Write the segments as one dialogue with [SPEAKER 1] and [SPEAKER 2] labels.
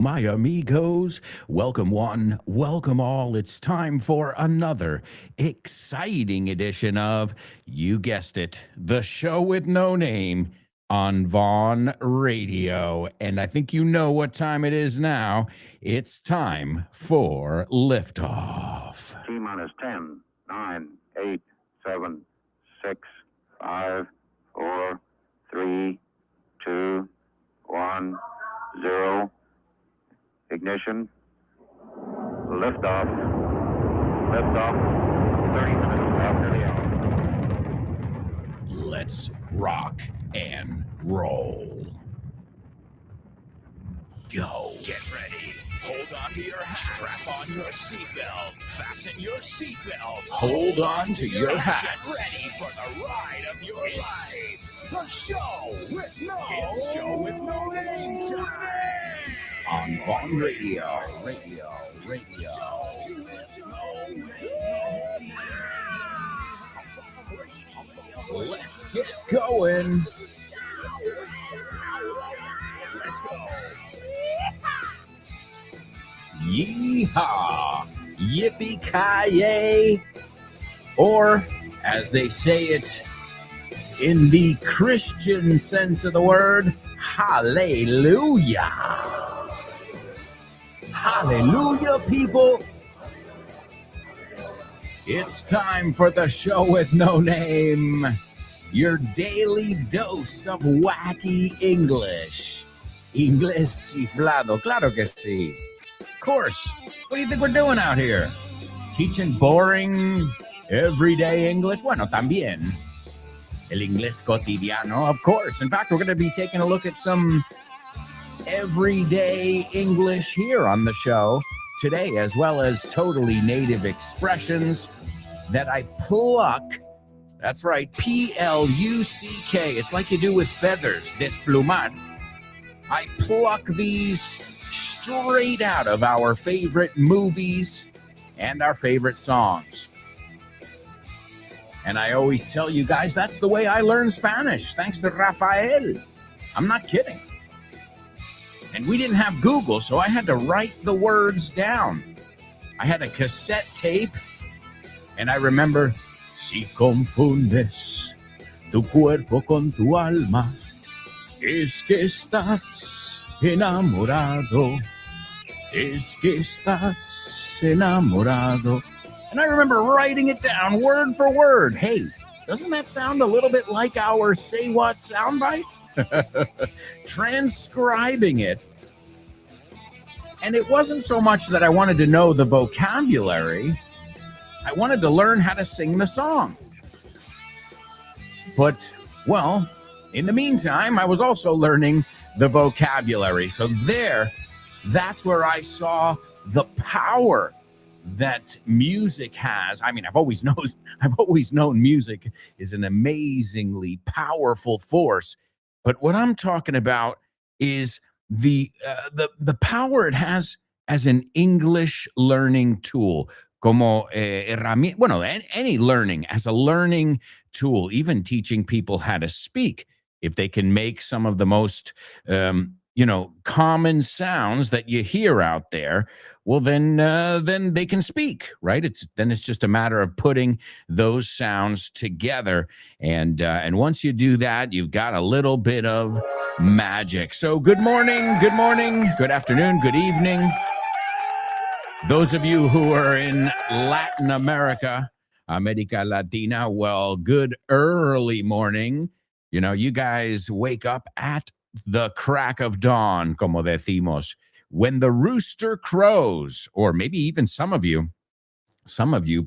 [SPEAKER 1] My amigos, welcome one, welcome all. It's time for another exciting edition of, you guessed it, the show with no name on Vaughn Radio. And I think you know what time it is now. It's time for liftoff.
[SPEAKER 2] T minus 10, 9, 8, 7, 6, 5, 4, 3, 2, 1, 0. Ignition. Liftoff. Liftoff. 30 minutes after the hour.
[SPEAKER 1] Let's rock and roll. Go.
[SPEAKER 3] Get ready. Hold on to your hats. Strap on your seatbelt. Fasten your seatbelts.
[SPEAKER 1] Hold on to your hats.
[SPEAKER 3] Get ready for the ride of your life. The show with no name time.
[SPEAKER 1] On Vaughn Radio. Let's get going.
[SPEAKER 3] Let's go.
[SPEAKER 1] Yeehaw! Yippee-ki-yay! Or, as they say it in the Christian sense of the word, hallelujah! Hallelujah, people! It's time for the show with no name. Your daily dose of wacky English. Inglés chiflado, claro que sí. Of course. What do you think we're doing out here? Teaching boring, everyday English? Bueno, también. El inglés cotidiano, of course. In fact, we're going to be taking a look at some everyday English here on the show today, as well as totally native expressions that I pluck. That's right, P-L-U-C-K. It's like you do with feathers, desplumar. I pluck these straight out of our favorite movies and our favorite songs. And I always tell you guys, that's the way I learned Spanish, thanks to Rafael. I'm not kidding. And we didn't have Google, so I had to write the words down. I had a cassette tape, and I remember, si confundes tu cuerpo con tu alma, es que estás enamorado, es que estás enamorado. And I remember writing it down word for word. Hey, doesn't that sound a little bit like our Say What soundbite? Transcribing it. And it wasn't so much that I wanted to know the vocabulary. I wanted to learn how to sing the song. But, well, in the meantime, I was also learning the vocabulary. So that's where I saw the power that music has. I mean, I've always known music is an amazingly powerful force. But what I'm talking about is the power it has as an English learning tool. Como herramienta, bueno, any learning as a learning tool, even teaching people how to speak. If they can make some of the most, common sounds that you hear out there, well, then they can speak, right? It's just a matter of putting those sounds together, and once you do that, you've got a little bit of magic. So, good morning, good afternoon, good evening. Those of you who are in Latin America, America Latina, well, good early morning. You know, you guys wake up at the crack of dawn, como decimos, when the rooster crows, or maybe even some of you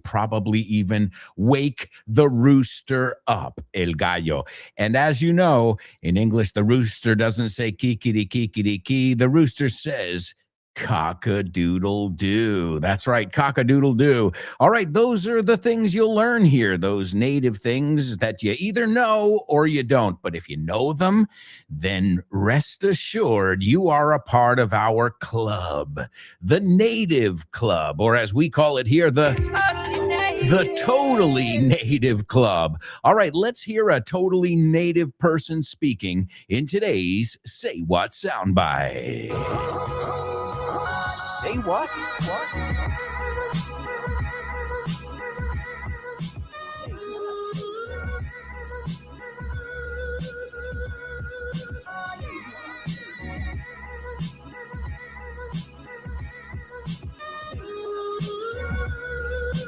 [SPEAKER 1] probably even wake the rooster up, el gallo. And as you know, in English, the rooster doesn't say kikiri. The rooster says cock-a-doodle-doo. That's right, cock-a-doodle-doo. All right, those are the things you'll learn here, those native things that you either know or you don't. But if you know them, then rest assured you are a part of our club, the Native Club, or as we call it here, the Totally Native Club. All right, let's hear a totally native person speaking in today's Say What soundbite. Say what? What?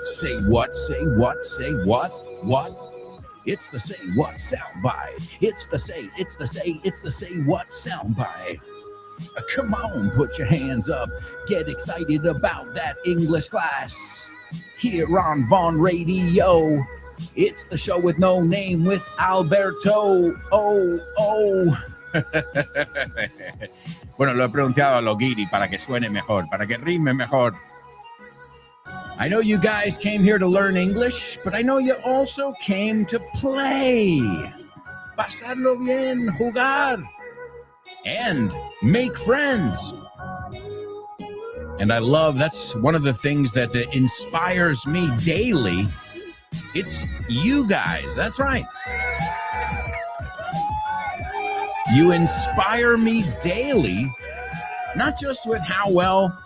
[SPEAKER 1] Say what? Say what? Say what? What? It's the Say What soundbite. It's the say what soundbite. Come on, put your hands up. Get excited about that English class. Here on Vaughn Radio. It's the show with no name with Alberto. Oh. Bueno, lo he preguntado a Logiri para que suene mejor, para que rime mejor. I know you guys came here to learn English, but I know you also came to play. Pasarlo bien, jugar, and make friends. And I love, that's one of the things that inspires me daily. It's you guys. That's right. You inspire me daily, not just with how well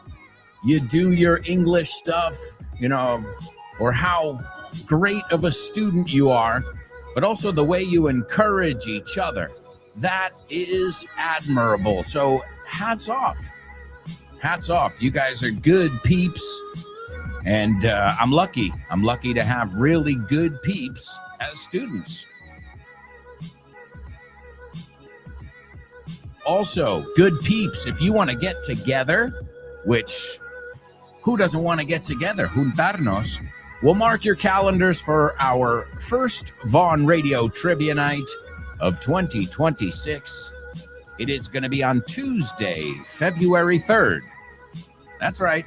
[SPEAKER 1] you do your English stuff, or how great of a student you are, but also the way you encourage each other. That is admirable. So hats off. Hats off. You guys are good peeps. And I'm lucky. I'm lucky to have really good peeps as students. Also, good peeps, if you want to get together, which who doesn't want to get together? Juntarnos. We'll mark your calendars for our first Vaughn Radio Trivia Night of 2026. It is going to be on Tuesday, February 3rd. That's right.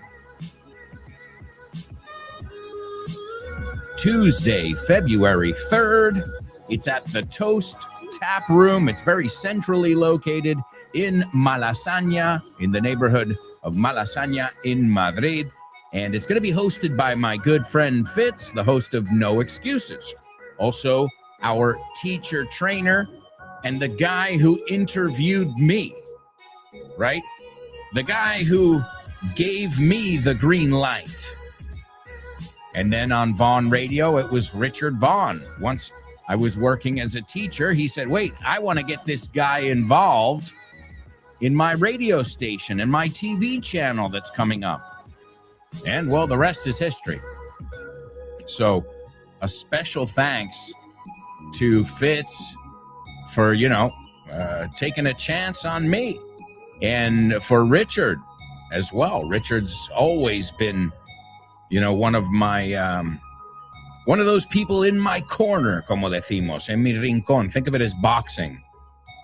[SPEAKER 1] Tuesday, February 3rd. It's at the Toast Tap Room. It's very centrally located in Malasaña, in the neighborhood of Malasaña in Madrid. And it's going to be hosted by my good friend Fitz, the host of No Excuses. Also, our teacher trainer and the guy who interviewed me, right? The guy who gave me the green light. And then on Vaughn Radio, it was Richard Vaughn. Once I was working as a teacher, he said, wait, I want to get this guy involved in my radio station and my TV channel that's coming up. And, well, the rest is history. So a special thanks to Fitz for, taking a chance on me. And for Richard as well. Richard's always been, one of my, one of those people in my corner, como decimos, en mi rincón. Think of it as boxing.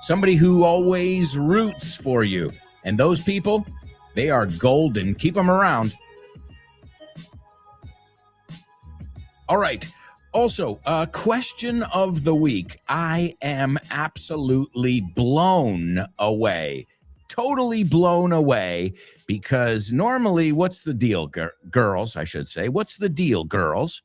[SPEAKER 1] Somebody who always roots for you. And those people, they are golden. Keep them around. All right. Also, question of the week. I am absolutely blown away. Totally blown away, because normally, what's the deal, girls, I should say? What's the deal, girls?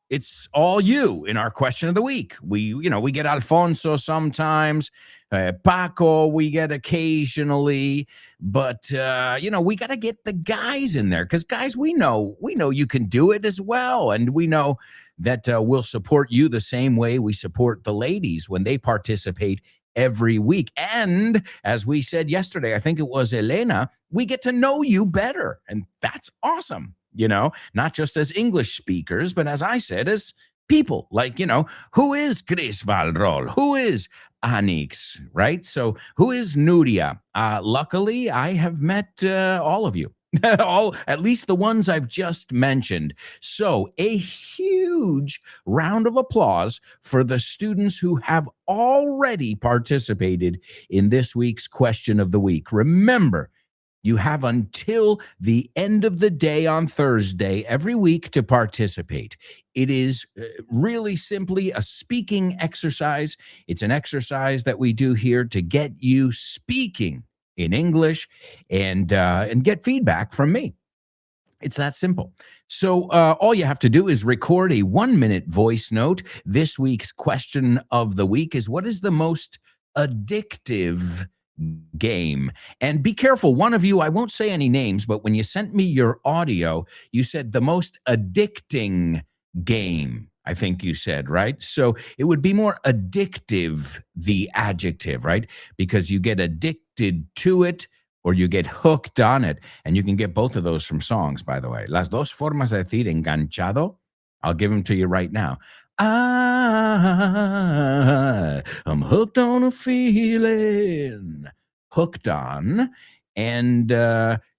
[SPEAKER 1] It's all you in our question of the week. We get Alfonso sometimes, Paco we get occasionally, but we got to get the guys in there, because guys, we know you can do it as well, and we know that we'll support you the same way we support the ladies when they participate every week. And as we said yesterday, I think it was Elena, we get to know you better, and that's awesome. Not just as English speakers, but as I said, as people. Like, who is Chris Valrol? Who is Anix, right? So who is Nuria? Luckily, I have met all of you. At least the ones I've just mentioned. So a huge round of applause for the students who have already participated in this week's question of the week. Remember, you have until the end of the day on Thursday every week to participate. It is really simply a speaking exercise. It's an exercise that we do here to get you speaking in English and get feedback from me. It's that simple. So all you have to do is record a 1-minute voice note. This week's question of the week is, what is the most addictive game. And be careful. One of you, I won't say any names, but when you sent me your audio, you said the most addicting game, I think you said, right? So it would be more addictive, the adjective, right? Because you get addicted to it or you get hooked on it. And you can get both of those from songs, by the way. Las dos formas de decir enganchado, I'll give them to you right now. I'm hooked on a feeling. Hooked on. And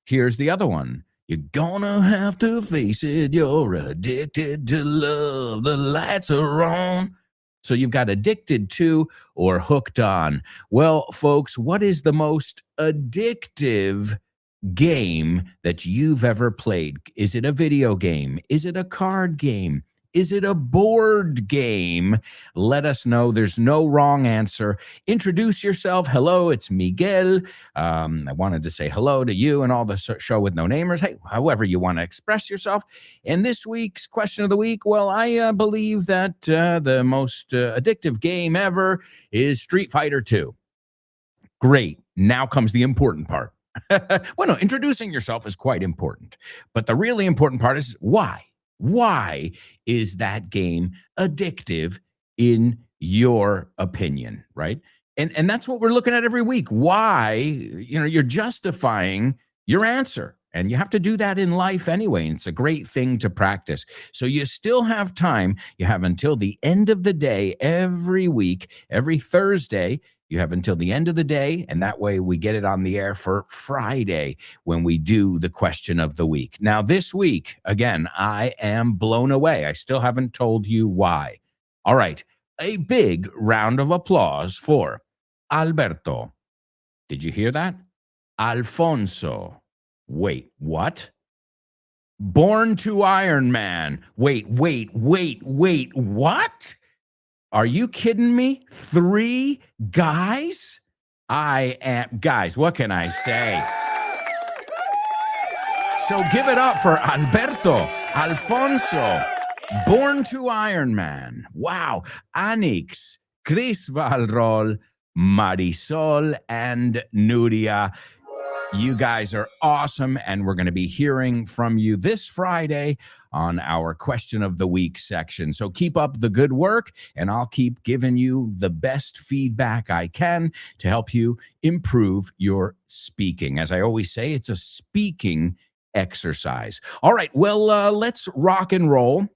[SPEAKER 1] here's the other one. You're gonna have to face it. You're addicted to love. The lights are on. So you've got addicted to or hooked on. Well, folks, what is the most addictive game that you've ever played? Is it a video game? Is it a card game? Is it a board game? Let us know. There's no wrong answer. Introduce yourself. Hello, it's Miguel. I wanted to say hello to you and all the show with no namers. Hey, however you want to express yourself. And this week's question of the week, well, I believe that the most addictive game ever is Street Fighter 2. Great. Now comes the important part. Well, no, introducing yourself is quite important. But the really important part is why? Why is that game addictive in your opinion, right? And that's what we're looking at every week. Why, you're justifying your answer. And you have to do that in life anyway. And it's a great thing to practice. So you still have time. You have until the end of the day every week, every Thursday. You have until the end of the day, and that way we get it on the air for Friday when we do the question of the week. Now, this week, again, I am blown away. I still haven't told you why. All right, a big round of applause for Alberto. Did you hear that? Alfonso. Wait, what? Born to Iron Man. Wait, what? Are you kidding me? 3 guys? Guys, what can I say? So give it up for Alberto, Alfonso, Born to Iron Man. Wow. Anix, Chris Valrol, Marisol, and Nuria. You guys are awesome, and we're going to be hearing from you this Friday on our Question of the Week section. So keep up the good work, and I'll keep giving you the best feedback I can to help you improve your speaking. As I always say, it's a speaking exercise. All right, well, let's rock and roll.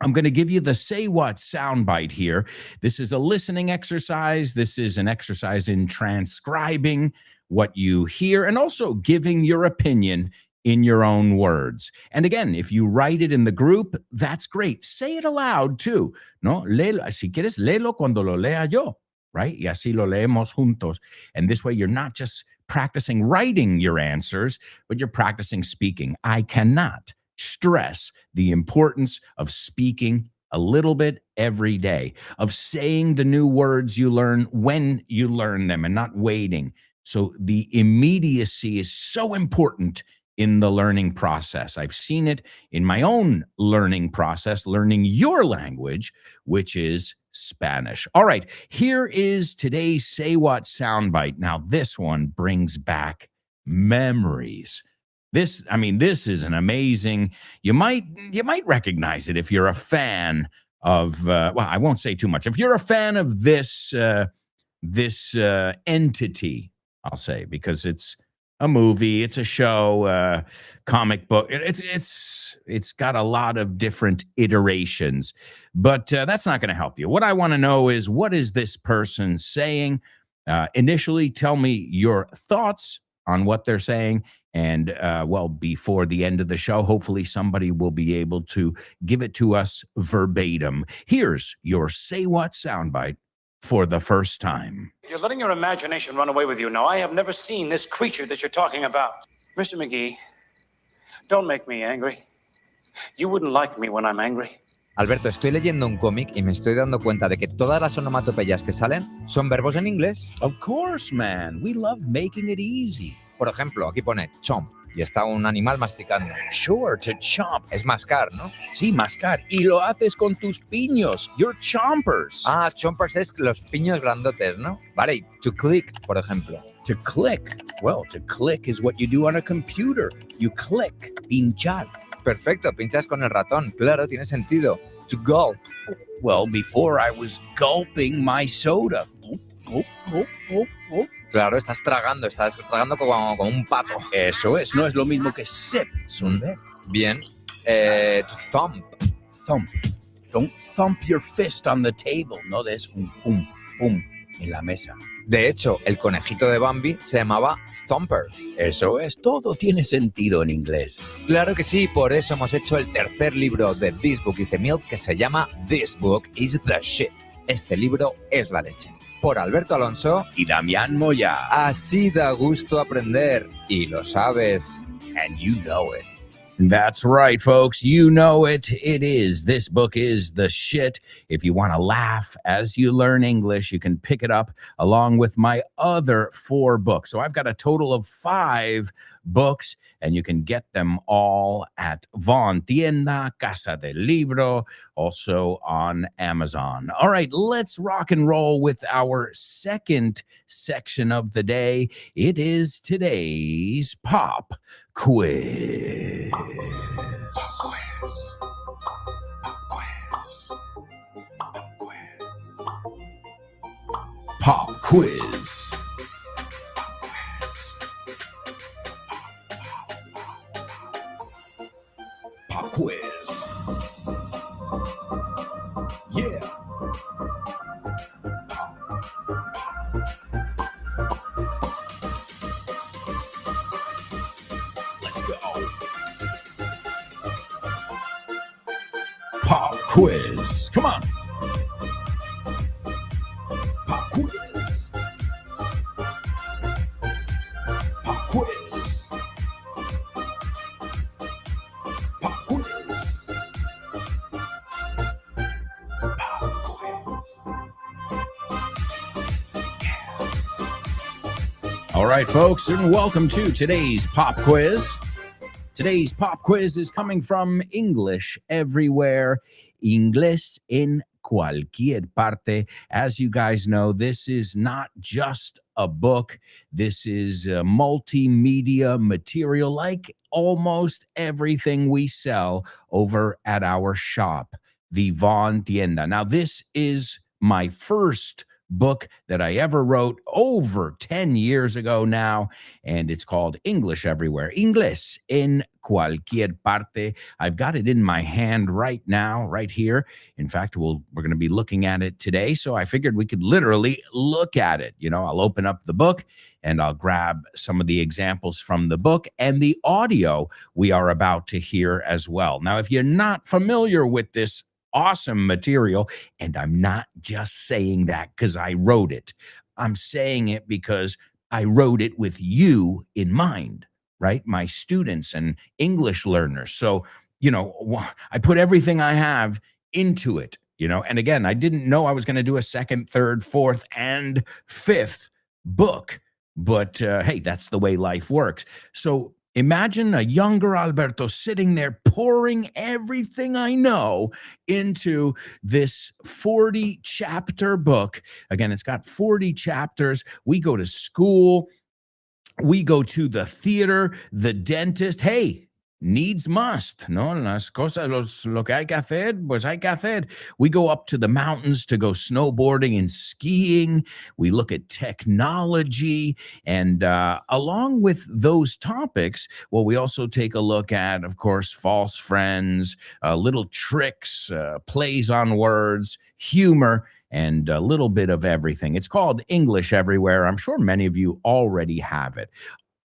[SPEAKER 1] I'm going to give you the Say What soundbite here. This is a listening exercise. This is an exercise in transcribing what you hear and also giving your opinion in your own words. And again, if you write it in the group, that's great. Say it aloud too. No, léelo. Si quieres, léelo cuando lo lea yo, right? Y así lo leemos juntos. And this way, you're not just practicing writing your answers, but you're practicing speaking. I cannot stress the importance of speaking a little bit every day, of saying the new words you learn when you learn them and not waiting. So the immediacy is so important in the learning process. I've seen it in my own learning process, learning your language, which is Spanish. All right, here is today's Say What soundbite. Now, this one brings back memories. This is an amazing, you might recognize it if you're a fan of, well, I won't say too much. If you're a fan of this entity, I'll say, because it's a movie, it's a show, comic book. It's got a lot of different iterations, but that's not going to help you. What I want to know is, what is this person saying? Initially, tell me your thoughts on what they're saying. And, well, before the end of the show, hopefully somebody will be able to give it to us verbatim. Here's your Say What soundbite for the first time.
[SPEAKER 4] You're letting your imagination run away with you. Now, I have never seen this creature that you're talking about. Mr. McGee, don't make me angry. You wouldn't like me when I'm angry.
[SPEAKER 5] Alberto, estoy leyendo un cómic y me estoy dando cuenta de que todas las onomatopeyas que salen son verbos en inglés.
[SPEAKER 1] Of course, man. We love making it easy.
[SPEAKER 5] Por ejemplo, aquí pone chomp, y está un animal masticando.
[SPEAKER 1] Sure, to chomp.
[SPEAKER 5] Es mascar, ¿no?
[SPEAKER 1] Sí, mascar. Y lo haces con tus piños. Your chompers.
[SPEAKER 5] Ah, chompers es los piños grandotes, ¿no? Vale, y to click, por ejemplo.
[SPEAKER 1] To click. Well, to click is what you do on a computer. You click. Pinchar.
[SPEAKER 5] Perfecto, pinchas con el ratón. Claro, tiene sentido. To gulp.
[SPEAKER 1] Well, before I was gulping my soda. Gulp, gulp, gulp, gulp, gulp.
[SPEAKER 5] Claro, estás tragando como un pato.
[SPEAKER 1] Eso es, no es lo mismo que sip. Sorber.
[SPEAKER 5] Bien. To thump.
[SPEAKER 1] Thump. Don't thump your fist on the table. No des un pum, pum en la mesa.
[SPEAKER 5] De hecho, el conejito de Bambi se llamaba Thumper.
[SPEAKER 1] Eso es, todo tiene sentido en inglés.
[SPEAKER 5] Claro que sí, por eso hemos hecho el tercer libro de This Book is the Milk, que se llama This Book is the Shit. Este libro es la leche. Por Alberto Alonso
[SPEAKER 1] Y Damián Moya.
[SPEAKER 5] Así da gusto aprender. Y lo sabes.
[SPEAKER 1] And you know it. That's right, folks. You know it. It is. This book is the shit. If you want to laugh as you learn English, you can pick it up along with my other 4 books. So I've got a total of 5 books, and you can get them all at Von Tienda, Casa del Libro, also on Amazon. All right, let's rock and roll with our second section of the day. It is today's Pop Quiz. Pop quiz. Pop quiz. Yeah. Let's go. Pop quiz. Come on. Pop quiz. Pop quiz. Pop quiz. Pop quiz. All right, folks, and welcome to today's pop quiz. Today's pop quiz is coming from English Everywhere, Inglés en cualquier parte. As you guys know, this is not just a book. This is multimedia material, like almost everything we sell over at our shop, the Von Tienda. Now, this is my first book that I ever wrote over 10 years ago now, and it's called English Everywhere, Inglés en cualquier parte. I've got it in my hand right now, right here. In fact, we're going to be looking at it today, so I figured we could literally look at it. You know, I'll open up the book and I'll grab some of the examples from the book and the audio we are about to hear as well. Now, if you're not familiar with this awesome material, and I'm not just saying that because I wrote it. I'm saying it because I wrote it with you in mind, right? My students and English learners. So, you know, I put everything I have into it, you know, and again, I didn't know I was going to do a second, third, fourth, and fifth book, but hey, that's the way life works. So imagine a younger Alberto sitting there pouring everything I know into this 40-chapter book. Again, it's got 40 chapters. We go to school. We go to the theater, the dentist. Hey, needs must, ¿no? Las cosas, lo que hay que hacer, pues hay que hacer. We go up to the mountains to go snowboarding and skiing. We look at technology. And along with those topics, well, we also take a look at, of course, false friends, little tricks, plays on words, humor, and a little bit of everything. It's called English Everywhere. I'm sure many of you already have it.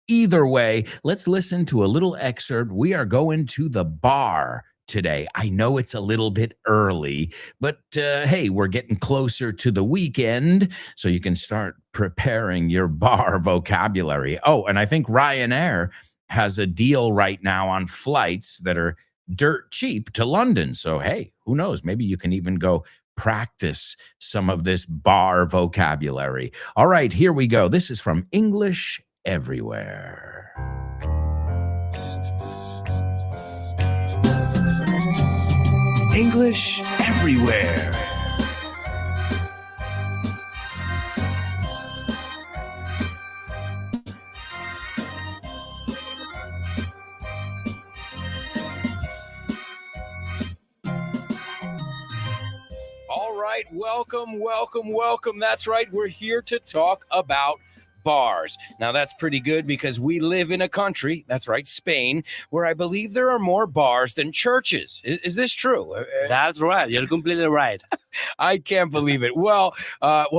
[SPEAKER 1] Either way, let's listen to a little excerpt. We are going to the bar today. I know it's a little bit early, but hey, we're getting closer to the weekend, so you can start preparing your bar vocabulary. Oh, and I think Ryanair has a deal right now on flights that are dirt cheap to London. So hey, who knows? Maybe you can even go practice some of this bar vocabulary. All right, here we go. This is from English Everywhere.
[SPEAKER 3] English everywhere.
[SPEAKER 1] All right, welcome. That's right. We're here to talk about bars. Now, that's pretty good because we live in a country, that's right, Spain, where I believe there are more bars than churches. Is this true?
[SPEAKER 6] That's right. You're completely right.
[SPEAKER 1] I can't believe it. Well,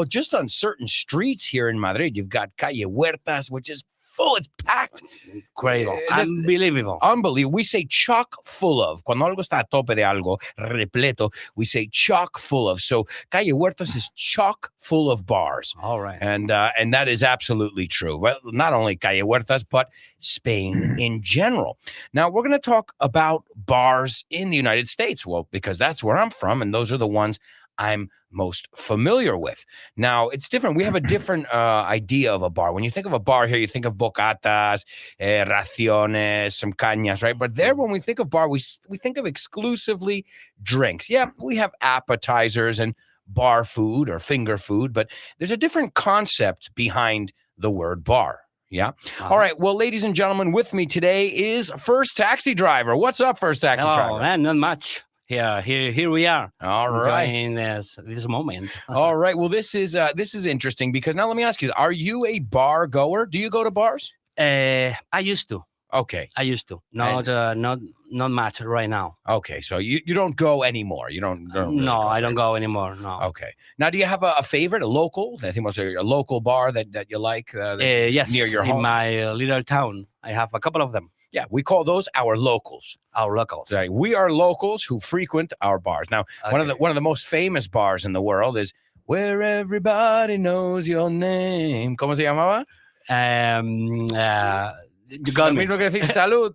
[SPEAKER 1] just on certain streets here in Madrid, you've got Calle Huertas, which is full. It's packed.
[SPEAKER 6] Incredible. Unbelievable.
[SPEAKER 1] Unbelievable. We say chock full of. Cuando algo está a tope de algo, repleto, we say chock full of. So Calle Huertas is chock full of bars.
[SPEAKER 6] All right.
[SPEAKER 1] And that is absolutely true. Well, not only Calle Huertas, but Spain in general. Now, we're going to talk about bars in the United States. Well, because that's where I'm from, and those are the ones I'm most familiar with. Now, it's different. We have a different idea of a bar. When you think of a bar here, you think of bocatas, raciones, some cañas, right? But there, when we think of bar, we think of exclusively drinks. Yeah, we have appetizers and bar food or finger food, but there's a different concept behind the word bar. Yeah. All right. Well, ladies and gentlemen, with me today is First Taxi Driver. What's up, First Taxi Driver?
[SPEAKER 6] Man, not much. Here we are.
[SPEAKER 1] All right.
[SPEAKER 6] Enjoying this moment.
[SPEAKER 1] All right. Well, this is interesting because now let me ask you: are you a bar goer? Do you go to bars?
[SPEAKER 6] I used to.
[SPEAKER 1] Okay.
[SPEAKER 6] I used to. Not much right now.
[SPEAKER 1] Okay. So you don't go anymore. You don't really
[SPEAKER 6] No,
[SPEAKER 1] go,
[SPEAKER 6] I don't
[SPEAKER 1] right?
[SPEAKER 6] go anymore. No.
[SPEAKER 1] Okay. Now, do you have a favorite, a local? I think was a local bar that you like.
[SPEAKER 6] Yes.
[SPEAKER 1] near your home?
[SPEAKER 6] In my little town, I have a couple of them.
[SPEAKER 1] Yeah, we call those our locals.
[SPEAKER 6] Our locals.
[SPEAKER 1] Right. We are locals who frequent our bars. Now, one of the most famous bars in the world is Where Everybody Knows Your Name. ¿Cómo se llamaba?
[SPEAKER 6] You got
[SPEAKER 1] Lo
[SPEAKER 6] me.
[SPEAKER 1] mismo que decir salud.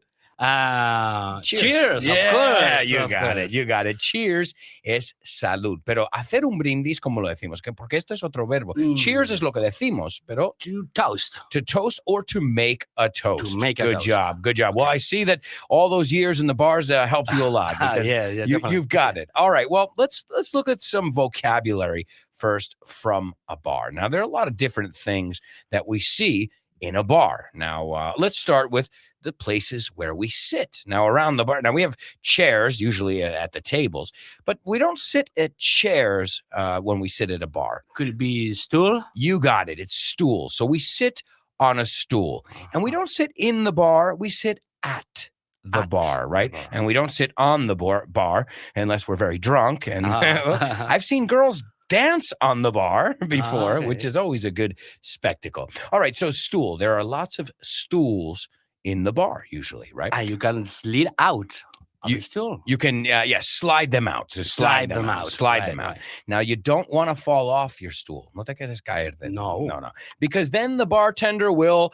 [SPEAKER 6] Cheers.
[SPEAKER 1] Yeah,
[SPEAKER 6] Of course.
[SPEAKER 1] you
[SPEAKER 6] of
[SPEAKER 1] got
[SPEAKER 6] course.
[SPEAKER 1] it. You got it. Cheers es salud. Pero hacer un brindis, como lo decimos, porque esto es otro verbo. Cheers es lo que decimos, pero
[SPEAKER 6] To toast.
[SPEAKER 1] to toast or to make a toast.
[SPEAKER 6] To make a
[SPEAKER 1] Good
[SPEAKER 6] toast.
[SPEAKER 1] job. Good job. Well, I see that all those years in the bars helped you a lot. Because
[SPEAKER 6] Yeah, definitely.
[SPEAKER 1] you've got it. All right. Well, let's look at some vocabulary first from a bar. Now, there are a lot of different things that we see in a bar. Now, let's start with the places where we sit. Now, around the bar, now we have chairs, usually at the tables, but we don't sit at chairs when we sit at a bar.
[SPEAKER 6] Could it be stool?
[SPEAKER 1] You got it. It's stool. So we sit on a stool. And we don't sit in the bar, we sit at the
[SPEAKER 6] At
[SPEAKER 1] bar, right?
[SPEAKER 6] the bar.
[SPEAKER 1] And we don't sit on the bar unless we're very drunk. And
[SPEAKER 6] Ah.
[SPEAKER 1] I've seen girls dance on the bar before,
[SPEAKER 6] okay.
[SPEAKER 1] which is always a good spectacle. All right, so stool. There are lots of stools in the bar usually, right?
[SPEAKER 6] You can slide out of
[SPEAKER 1] You-
[SPEAKER 6] the stool.
[SPEAKER 1] You can, slide them out. So slide them out. Slide them out.
[SPEAKER 6] Right.
[SPEAKER 1] Now, you don't want to fall off your stool. No te quedes caerte.
[SPEAKER 6] No.
[SPEAKER 1] No. Because then the bartender will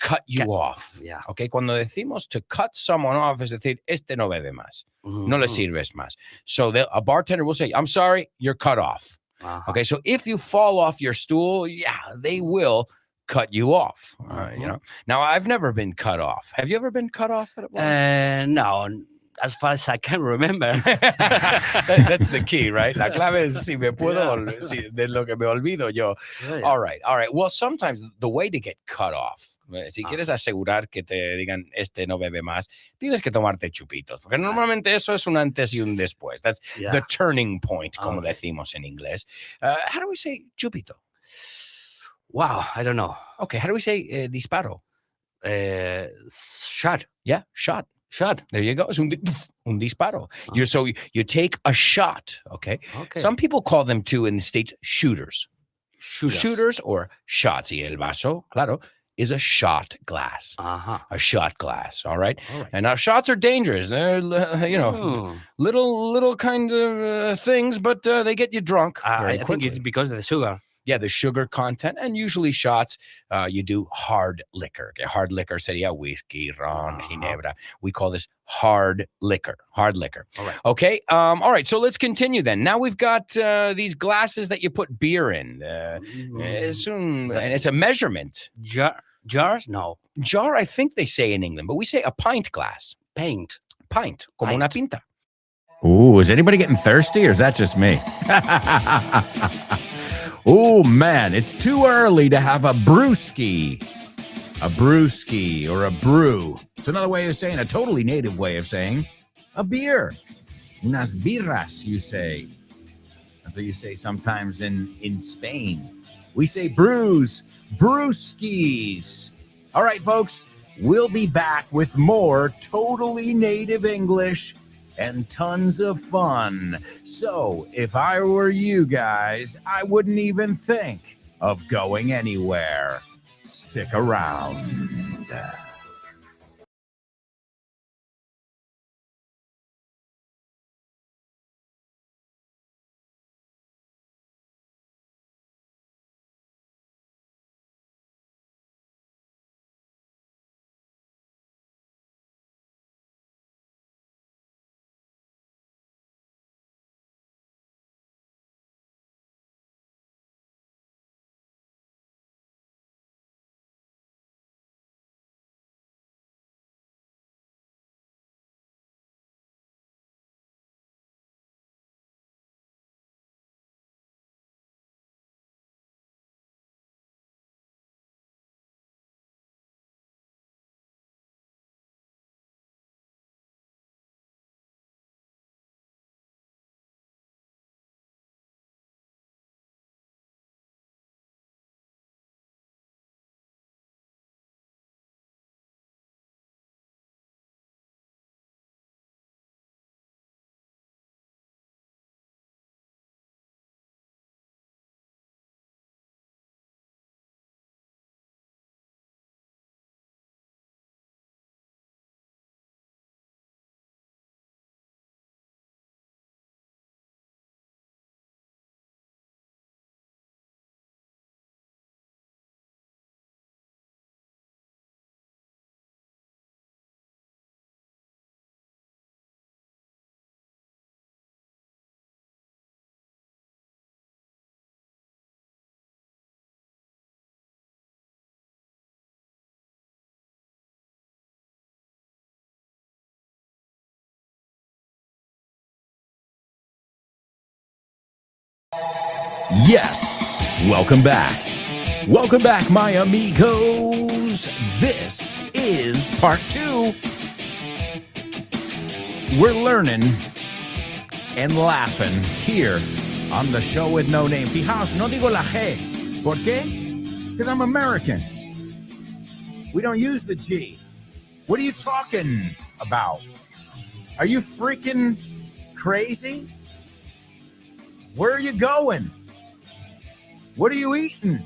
[SPEAKER 1] cut you off.
[SPEAKER 6] Yeah.
[SPEAKER 1] Okay, cuando decimos to cut someone off, es decir, este no bebe más. No le
[SPEAKER 6] Mhm.
[SPEAKER 1] sirves más. So a bartender will say, I'm sorry, you're cut off.
[SPEAKER 6] Uh-huh.
[SPEAKER 1] Okay, so if you fall off your stool, they will cut you off. You know. Now, I've never been cut off. Have you ever been cut off at a bar?
[SPEAKER 6] No, as far as I can remember.
[SPEAKER 1] That's the key, right? La clave es si me puedo, si de lo que me olvido yo.
[SPEAKER 6] Yeah.
[SPEAKER 1] All right. Well, sometimes the way to get cut off, si quieres asegurar que te digan este no bebe más, tienes que tomarte chupitos, porque normalmente eso es un antes y un después. That's
[SPEAKER 6] Yeah.
[SPEAKER 1] the turning point, como
[SPEAKER 6] Okay.
[SPEAKER 1] decimos en inglés. How do we say chupito?
[SPEAKER 6] Wow, I don't know.
[SPEAKER 1] Okay, how do we say disparo?
[SPEAKER 6] Shot.
[SPEAKER 1] Yeah, shot.
[SPEAKER 6] Shot.
[SPEAKER 1] There you go. Es un disparo.
[SPEAKER 6] Oh.
[SPEAKER 1] So you take a shot, okay?
[SPEAKER 6] Okay.
[SPEAKER 1] Some people call them too in the States shooters.
[SPEAKER 6] Shooters.
[SPEAKER 1] Shooters or shots. Y el vaso, claro, is a shot glass.
[SPEAKER 6] Uh-huh.
[SPEAKER 1] A shot glass, all right?
[SPEAKER 6] All right.
[SPEAKER 1] And now shots are dangerous. They're, little kind of things, but they get you drunk very
[SPEAKER 6] I think
[SPEAKER 1] quickly.
[SPEAKER 6] it's because of the sugar.
[SPEAKER 1] Yeah, the sugar content, and usually shots, you do hard liquor. Okay? Hard liquor sería whiskey, ron, ginebra. We call this hard liquor. Hard liquor.
[SPEAKER 6] All right.
[SPEAKER 1] Okay. All right. So let's continue then. Now we've got these glasses that you put beer in. And it's a measurement.
[SPEAKER 6] Jars? No.
[SPEAKER 1] Jar, I think they say in England, but we say a pint glass.
[SPEAKER 6] Paint.
[SPEAKER 1] Pint, como una pinta. Ooh, is anybody getting thirsty or is that just me? Oh, man, it's too early to have a brewski. A brewski or a brew. It's another way of saying, a totally native way of saying a beer. Unas birras, you say. That's what you say sometimes in Spain. We say brews, brewskis. All right, folks, we'll be back with more totally native English and tons of fun. So if I were you guys, I wouldn't even think of going anywhere. Stick around. Yes, welcome back. Welcome back, my amigos. This is part 2. We're learning and laughing here on the show with no name. Fijaos, no digo la G. ¿Por qué? Because I'm American. We don't use the G. What are you talking about? Are you freaking crazy? Where are you going? What are you eating?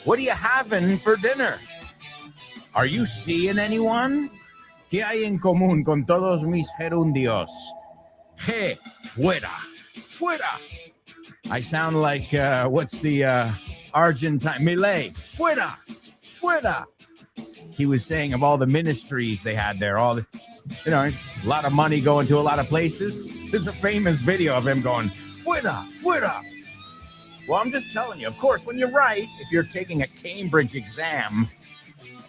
[SPEAKER 1] What are you having for dinner? Are you seeing anyone? ¿Qué hay en común con todos mis gerundios? G, fuera, fuera. I sound like, what's the Argentine? Millet, fuera, fuera. He was saying of all the ministries they had there, all the, it's a lot of money going to a lot of places. There's a famous video of him going, fuera, fuera. Well, I'm just telling you, of course, when you write, if you're taking a Cambridge exam,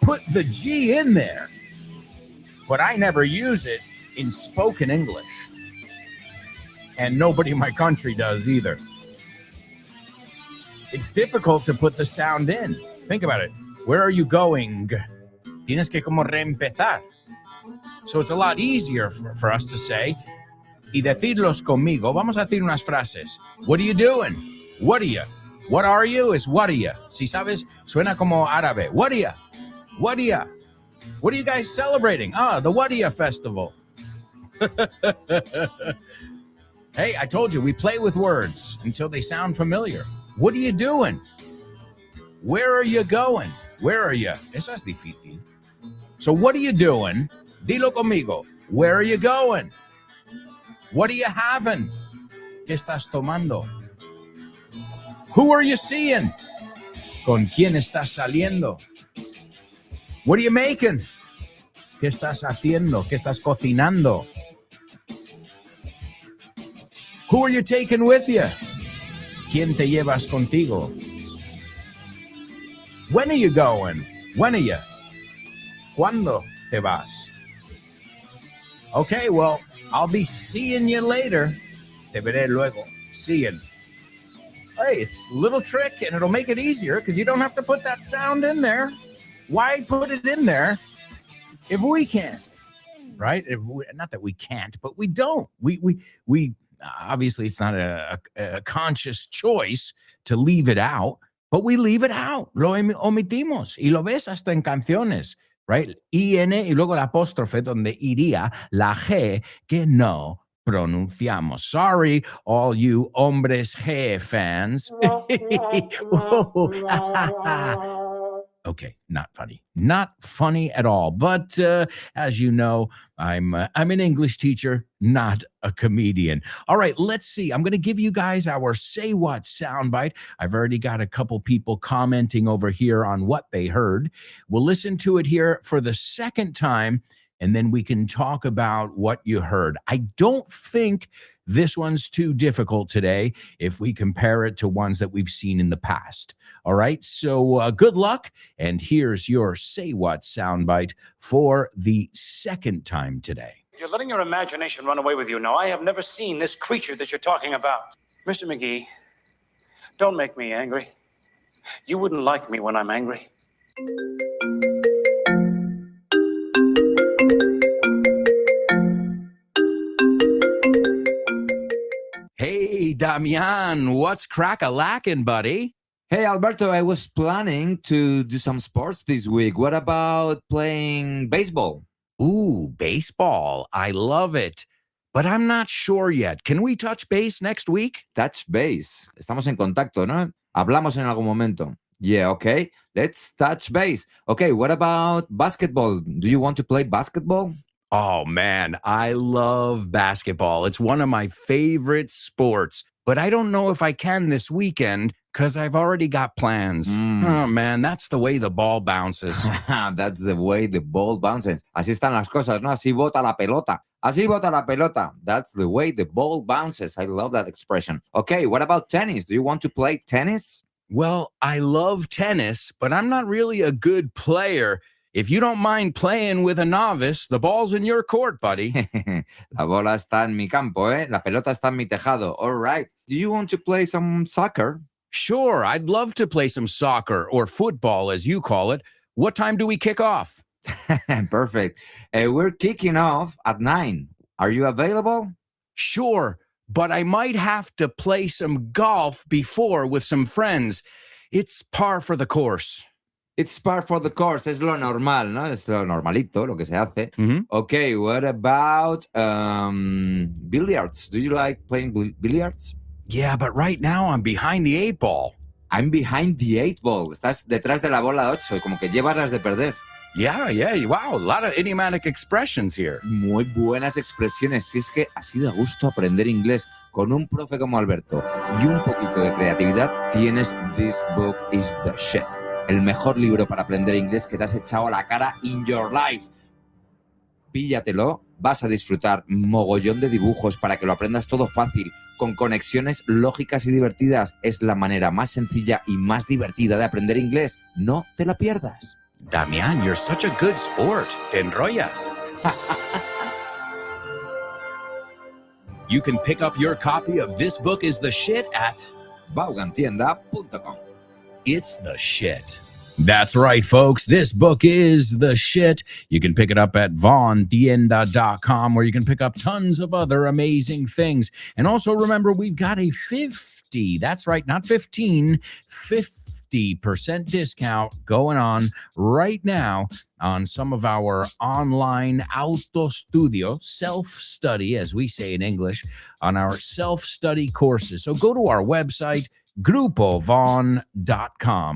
[SPEAKER 1] put the G in there. But I never use it in spoken English. And nobody in my country does either. It's difficult to put the sound in. Think about it. Where are you going? Tienes que como reempezar. So it's a lot easier for us to say, y decirlos conmigo. Vamos a decir unas frases. What are you doing? What are you? What are you is what are you. Si sabes, suena como árabe. What are you? What are you? What are you guys celebrating? Ah, the What are you festival. Hey, I told you, we play with words until they sound familiar. What are you doing? Where are you going? Where are you? Eso es difícil. So what are you doing? Dilo conmigo. Where are you going? What are you having? ¿Qué estás tomando? Who are you seeing? ¿Con quién estás saliendo? What are you making? ¿Qué estás haciendo? ¿Qué estás cocinando? Who are you taking with you? ¿Quién te llevas contigo? When are you going? When are you? ¿Cuándo te vas? Okay, well, I'll be seeing you later. Te veré luego. Seeing. Hey, it's a little trick and it'll make it easier because you don't have to put that sound in there. Why put it in there if we can? Right? Not that we can't, but we don't. We obviously it's not a conscious choice to leave it out, but we leave it out. Lo omitimos y lo ves hasta en canciones, right? IN y luego el apóstrofe donde iría la G que no pronunciamos. Sorry, all you hombres G fans. Okay, not funny. Not funny at all. But as you know, I'm an English teacher, not a comedian. All right, let's see. I'm going to give you guys our Say What soundbite. I've already got a couple people commenting over here on what they heard. We'll listen to it here for the second time, and then we can talk about what you heard. I don't think this one's too difficult today if we compare it to ones that we've seen in the past. All right, so good luck. And here's your Say What soundbite for the second time today.
[SPEAKER 4] You're letting your imagination run away with you. No, I have never seen this creature that you're talking about. Mr. McGee, don't make me angry. You wouldn't like me when I'm angry.
[SPEAKER 1] Hey, Damian, what's crack-a-lackin', buddy?
[SPEAKER 5] Hey, Alberto, I was planning to do some sports this week. What about playing baseball?
[SPEAKER 1] Ooh, baseball. I love it. But I'm not sure yet. Can we touch base next week?
[SPEAKER 5] Touch base. Estamos en contacto, ¿no? Hablamos en algún momento. Yeah, okay. Let's touch base. Okay, what about basketball? Do you want to play basketball?
[SPEAKER 1] Oh, man, I love basketball. It's one of my favorite sports. But I don't know if I can this weekend because I've already got plans. Oh, man, that's the way the ball bounces.
[SPEAKER 5] That's the way the ball bounces. Así están las cosas, ¿no? Así bota la pelota. Así bota la pelota. That's the way the ball bounces. I love that expression. Okay, what about tennis? Do you want to play tennis?
[SPEAKER 1] Well, I love tennis, but I'm not really a good player. If you don't mind playing with a novice, the ball's in your court, buddy.
[SPEAKER 5] La bola está en mi campo, ¿eh? La pelota está en mi tejado. All right. Do you want to play some soccer?
[SPEAKER 1] Sure, I'd love to play some soccer or football, as you call it. What time do we kick off?
[SPEAKER 5] Perfect. We're kicking off at 9. Are you available?
[SPEAKER 1] Sure, but I might have to play some golf before with some friends. It's par for the course.
[SPEAKER 5] It's par for the course. Es lo normal, ¿no? Es lo normalito, lo que se hace.
[SPEAKER 1] Mm-hmm.
[SPEAKER 5] Okay, what about billiards? Do you like playing billiards?
[SPEAKER 1] Yeah, but right now I'm behind the 8 ball.
[SPEAKER 5] I'm behind the 8 ball. Estás detrás de la bola 8, como que llevas las de perder.
[SPEAKER 1] Yeah, wow, a lot of idiomatic expressions here.
[SPEAKER 5] Muy buenas expresiones. Si es que así da gusto aprender inglés con un profe como Alberto y un poquito de creatividad, tienes This Book is the Shit. El mejor libro para aprender inglés que te has echado a la cara in your life. Píllatelo, vas a disfrutar mogollón de dibujos para que lo aprendas todo fácil, con conexiones lógicas y divertidas. Es la manera más sencilla y más divertida de aprender inglés. No te la pierdas.
[SPEAKER 1] Damian, you're such a good sport. Te enrollas. You can pick up your copy of This Book is the Shit at
[SPEAKER 5] Vaughantienda.com.
[SPEAKER 1] It's the shit. That's right, folks. This book is the shit. You can pick it up at vaughantienda.com, where you can pick up tons of other amazing things. And also remember, we've got a 50, that's right, not 15, 50% discount going on right now on some of our online autostudio, self-study, as we say in English, on our self-study courses. So go to our website, GOOOO.com.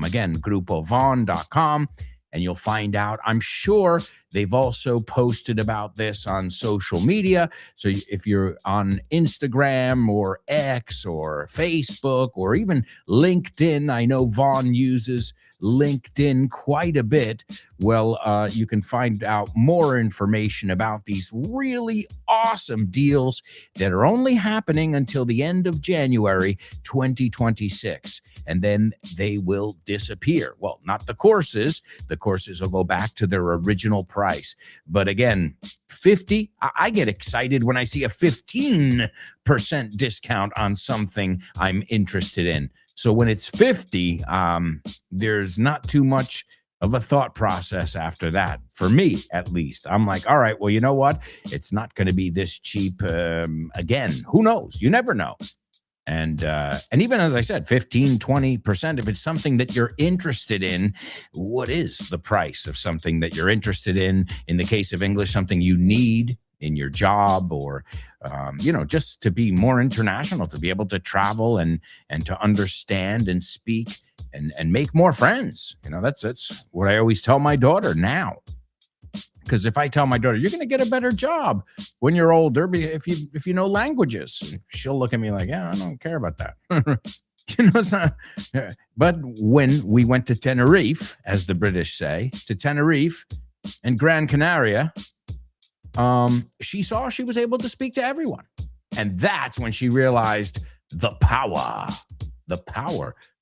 [SPEAKER 1] Again, GOOOO.com, and you'll find out. I'm sure they've also posted about this on social media. So if you're on Instagram or X or Facebook or even LinkedIn, I know Vaughn uses LinkedIn quite a bit. Well, you can find out more information about these really awesome deals that are only happening until the end of January 2026. And then they will disappear. Well, not the courses. The courses will go back to their original price. But again, 50, I get excited when I see a 15% discount on something I'm interested in. So when it's 50, there's not too much of a thought process after that, for me at least. I'm like, all right, well, you know what? It's not going to be this cheap again. Who knows? You never know. And even as I said, 15, 20%, if it's something that you're interested in, what is the price of something that you're interested in? In the case of English, something you need in your job, or, just to be more international, to be able to travel and to understand and speak and make more friends. That's what I always tell my daughter now. Because if I tell my daughter, you're going to get a better job when you're older if you know languages, she'll look at me like, yeah, I don't care about that. It's not. But when we went to Tenerife, as the British say, to Tenerife and Gran Canaria, she saw she was able to speak to everyone. And that's when she realized the power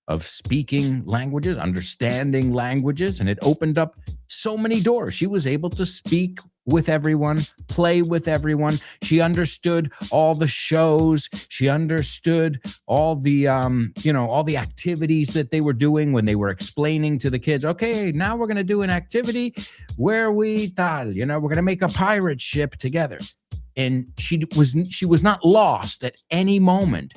[SPEAKER 1] of speaking languages, understanding languages, and it opened up so many doors. She was able to speak with everyone, play with everyone. She understood all the shows. She understood all the, all the activities that they were doing when they were explaining to the kids, okay, now we're going to do an activity where we're going to make a pirate ship together. And she was not lost at any moment.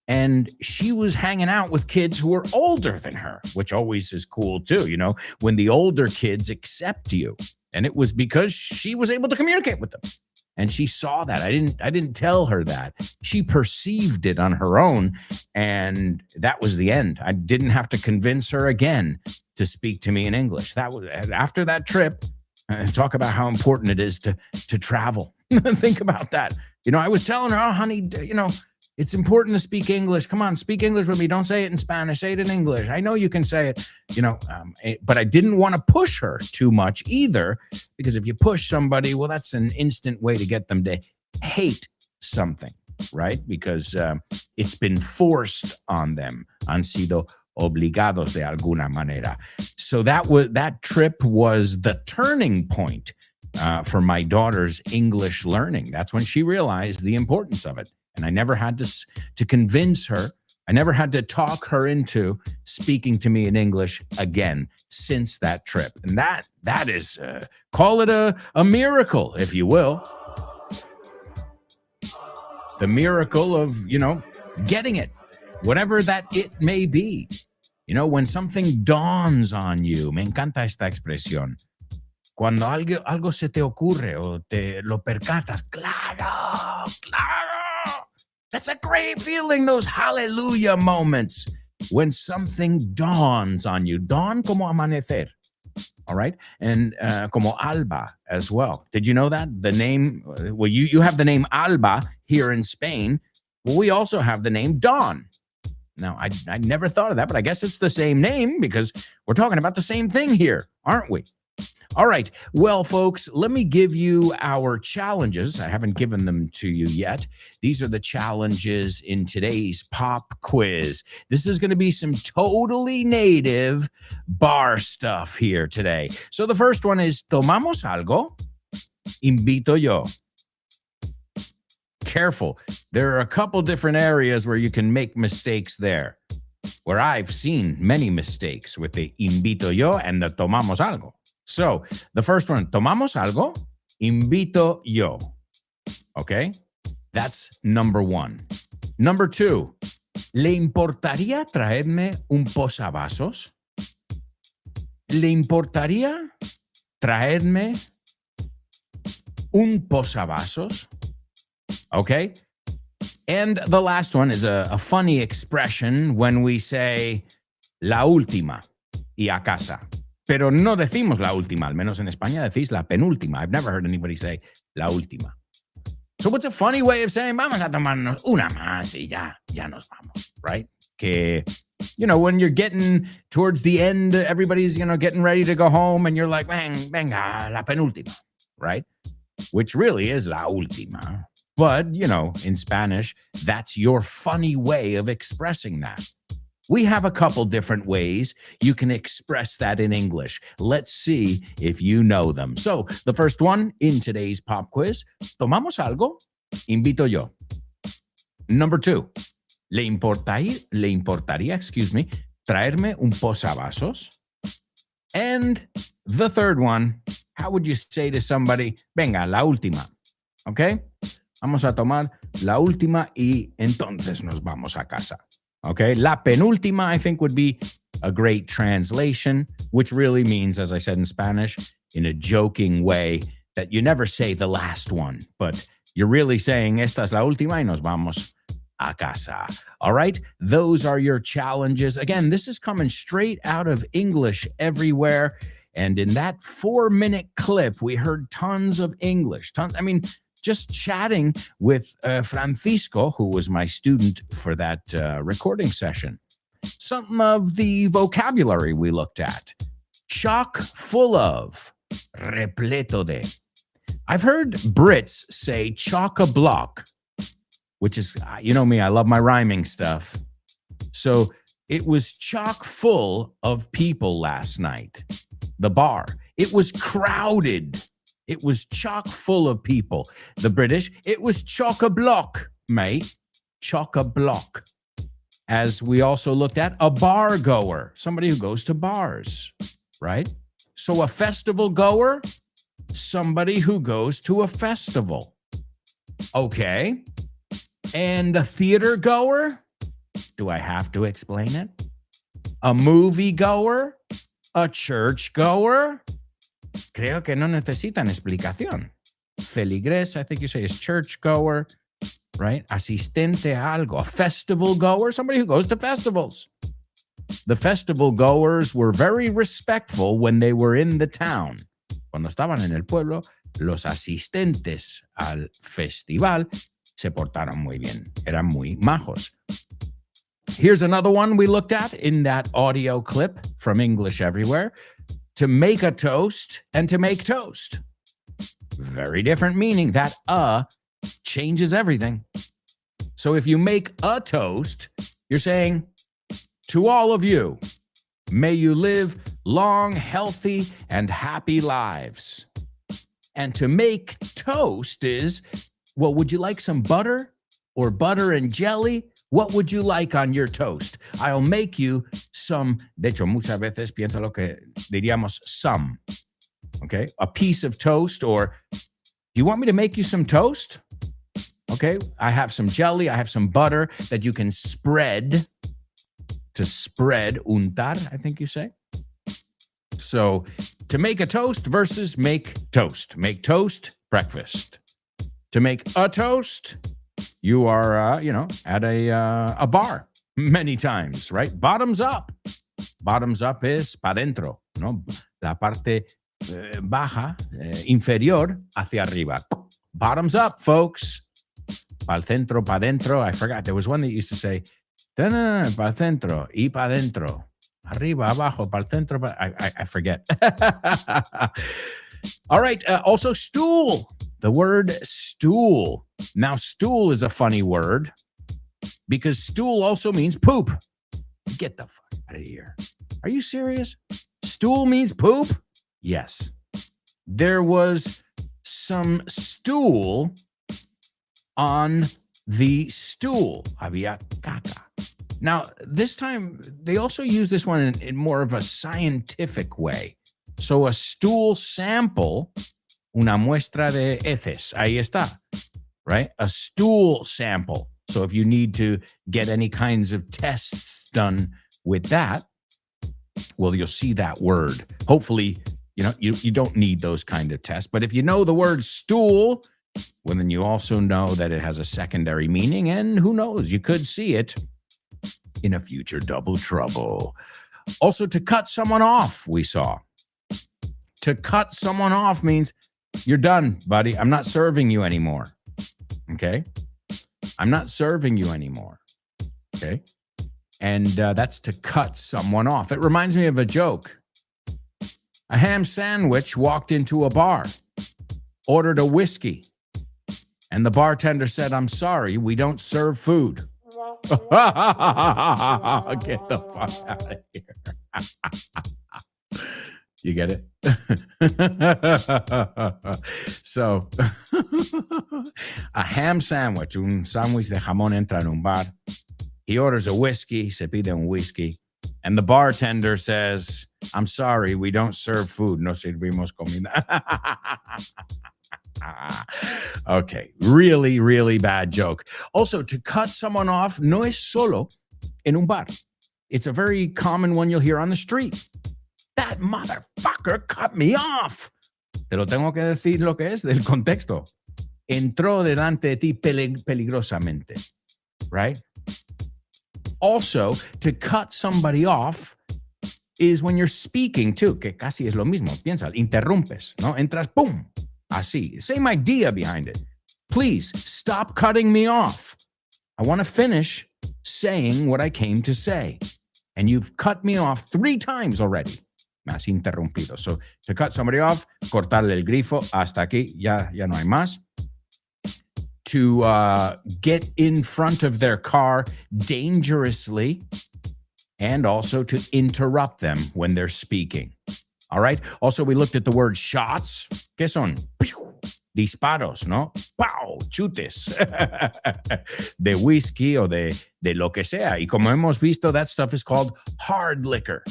[SPEAKER 1] And she was hanging out with kids who were older than her, which always is cool too, when the older kids accept you. And it was because she was able to communicate with them. And she saw that. I didn't tell her that. She perceived it on her own. And that was the end. I didn't have to convince her again to speak to me in English. That was after that trip. Talk about how important it is to travel. Think about that. I was telling her, oh, honey, it's important to speak English. Come on, speak English with me. Don't say it in Spanish. Say it in English. I know you can say it, but I didn't want to push her too much either, because if you push somebody, well, that's an instant way to get them to hate something, right? Because it's been forced on them. Han sido obligados de alguna manera. So that trip was the turning point for my daughter's English learning. That's when she realized the importance of it. And I never had to convince her. I never had to talk her into speaking to me in English again since that trip. And that is, call it a miracle, if you will. The miracle of, getting it, whatever that it may be. When something dawns on you, me encanta esta expresión. Cuando algo se te ocurre o te lo percatas, claro. That's a great feeling, those hallelujah moments when something dawns on you. Dawn como amanecer, all right? And como alba as well. Did you know that? The name, well, you have the name Alba here in Spain. Well, we also have the name Dawn. Now, I never thought of that, but I guess it's the same name because we're talking about the same thing here, aren't we? All right. Well, folks, let me give you our challenges. I haven't given them to you yet. These are the challenges in today's pop quiz. This is going to be some totally native bar stuff here today. So the first one is, ¿tomamos algo? Invito yo. Careful. There are a couple different areas where you can make mistakes there, where I've seen many mistakes with the invito yo and the tomamos algo. So the first one, ¿tomamos algo? Invito yo. Okay? That's number one. Number two, ¿le importaría traerme un posavasos? ¿Le importaría traerme un posavasos? Okay? And the last one is a funny expression when we say la última y a casa. Pero no decimos la última, al menos en España decís la penúltima. I've never heard anybody say la última. So what's a funny way of saying vamos a tomarnos una más y ya nos vamos, right? Que when you're getting towards the end, everybody's, getting ready to go home and you're like, venga, la penúltima, right? Which really is la última. But, in Spanish, that's your funny way of expressing that. We have a couple different ways you can express that in English. Let's see if you know them. So, the first one in today's pop quiz, ¿tomamos algo? Invito yo. Number 2, ¿le importaría, traerme un posavasos? And the third one, how would you say to somebody, venga, la última? Okay? Vamos a tomar la última y entonces nos vamos a casa. Okay? La penúltima, I think, would be a great translation, which really means, as I said in Spanish, in a joking way, that you never say the last one, but you're really saying, esta es la última y nos vamos a casa. All right? Those are your challenges. Again, this is coming straight out of English Everywhere. And in that 4-minute clip, we heard tons of English. Just chatting with Francisco, who was my student for that recording session. Some of the vocabulary we looked at. Chock full of, repleto de. I've heard Brits say chock-a-block, which is, you know me, I love my rhyming stuff. So it was chock full of people last night, the bar. It was crowded. It was chock full of people. The British, it was chock-a-block, mate. Chock-a-block. As we also looked at, a bar goer, somebody who goes to bars, right? So a festival goer, somebody who goes to a festival. Okay. And a theater goer? Do I have to explain it? A movie goer? A church goer? Creo que no necesitan explicación. Feligres, I think you say, is church goer, right? Asistente a algo. A festival goer, somebody who goes to festivals. The festival goers were very respectful when they were in the town. Cuando estaban en el pueblo, los asistentes al festival se portaron muy bien. Eran muy majos. Here's another one we looked at in that audio clip from English Everywhere. To make a toast and to make toast. Very different meaning. That changes everything. So if you make a toast, you're saying, to all of you, may you live long, healthy, and happy lives. And to make toast is, well, would you like some butter or butter and jelly? What would you like on your toast? I'll make you some. De hecho, muchas veces piensa lo que diríamos some. Okay? A piece of toast, or do you want me to make you some toast? Okay? I have some jelly. I have some butter that you can spread. To spread, untar, I think you say. So to make a toast versus make toast. Make toast, breakfast. To make a toast, you are, at a bar many times, right? Bottoms up. Bottoms up is pa dentro, ¿no? La parte baja, inferior, hacia arriba. Bottoms up, folks. Pa'l centro, pa dentro. I forgot. There was one that used to say, pa'l centro, y pa dentro. Arriba, abajo, pa'l centro. I forget. All right. Also, stool. The word stool. Now, stool is a funny word because stool also means poop. Get the fuck out of here. Are you serious? Stool means poop? Yes. There was some stool on the stool. Había caca. Now, this time, they also use this one in more of a scientific way. So a stool sample, una muestra de heces, ahí está, right? A stool sample. So if you need to get any kinds of tests done with that, well, you'll see that word. Hopefully, you don't need those kind of tests. But if you know the word stool, well, then you also know that it has a secondary meaning. And who knows, you could see it in a future Double Trouble. Also, to cut someone off, we saw. To cut someone off means you're done, buddy. I'm not serving you anymore. Okay? I'm not serving you anymore. Okay? And that's to cut someone off. It reminds me of a joke. A ham sandwich walked into a bar, ordered a whiskey, and the bartender said, "I'm sorry, we don't serve food." Get the fuck out of here. You get it? So, a ham sandwich, un sándwich de jamón entra en un bar. He orders a whiskey, se pide un whiskey, and the bartender says, "I'm sorry, we don't serve food. No servimos comida." Okay, really, really bad joke. Also, to cut someone off no es solo en un bar. It's a very common one you'll hear on the street. That motherfucker cut me off. Te lo tengo que decir lo que es del contexto. Entró delante de ti peligrosamente, right? Also, to cut somebody off is when you're speaking too, que casi es lo mismo. Piensa, interrumpes, ¿no? Entras, boom, así. Same idea behind it. Please stop cutting me off. I want to finish saying what I came to say. And you've cut me off 3 times already. Me has interrumpido. So to cut somebody off, cortarle el grifo, hasta aquí, ya no hay más. To get in front of their car dangerously, and also to interrupt them when they're speaking. All right? Also, we looked at the word shots. ¿Qué son? Disparos, ¿no? ¡Pow! Chutes. De whisky o de lo que sea. Y como hemos visto, that stuff is called hard liquor.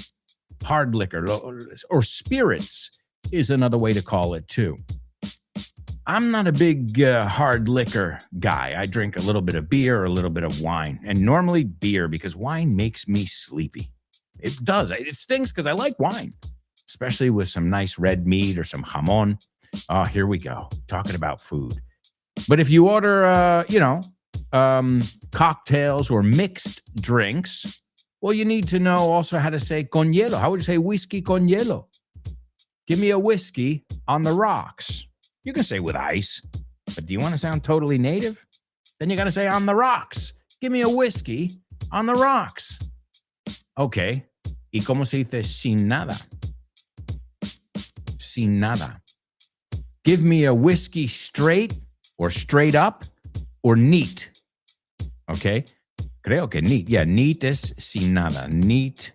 [SPEAKER 1] Hard liquor, or spirits is another way to call it too. I'm not a big hard liquor guy. I drink a little bit of beer or a little bit of wine, and normally beer because wine makes me sleepy. It does. It stinks because I like wine, especially with some nice red meat or some jamon. Oh, here we go, talking about food. But if you order, cocktails or mixed drinks, well, you need to know also how to say con hielo. How would you say whiskey con hielo? Give me a whiskey on the rocks. You can say with ice, but do you want to sound totally native? Then you got to say on the rocks. Give me a whiskey on the rocks. Okay. ¿Y cómo se dice sin nada? Sin nada. Give me a whiskey straight or straight up or neat. Okay. Creo que neat. Yeah, neat es sin nada. Neat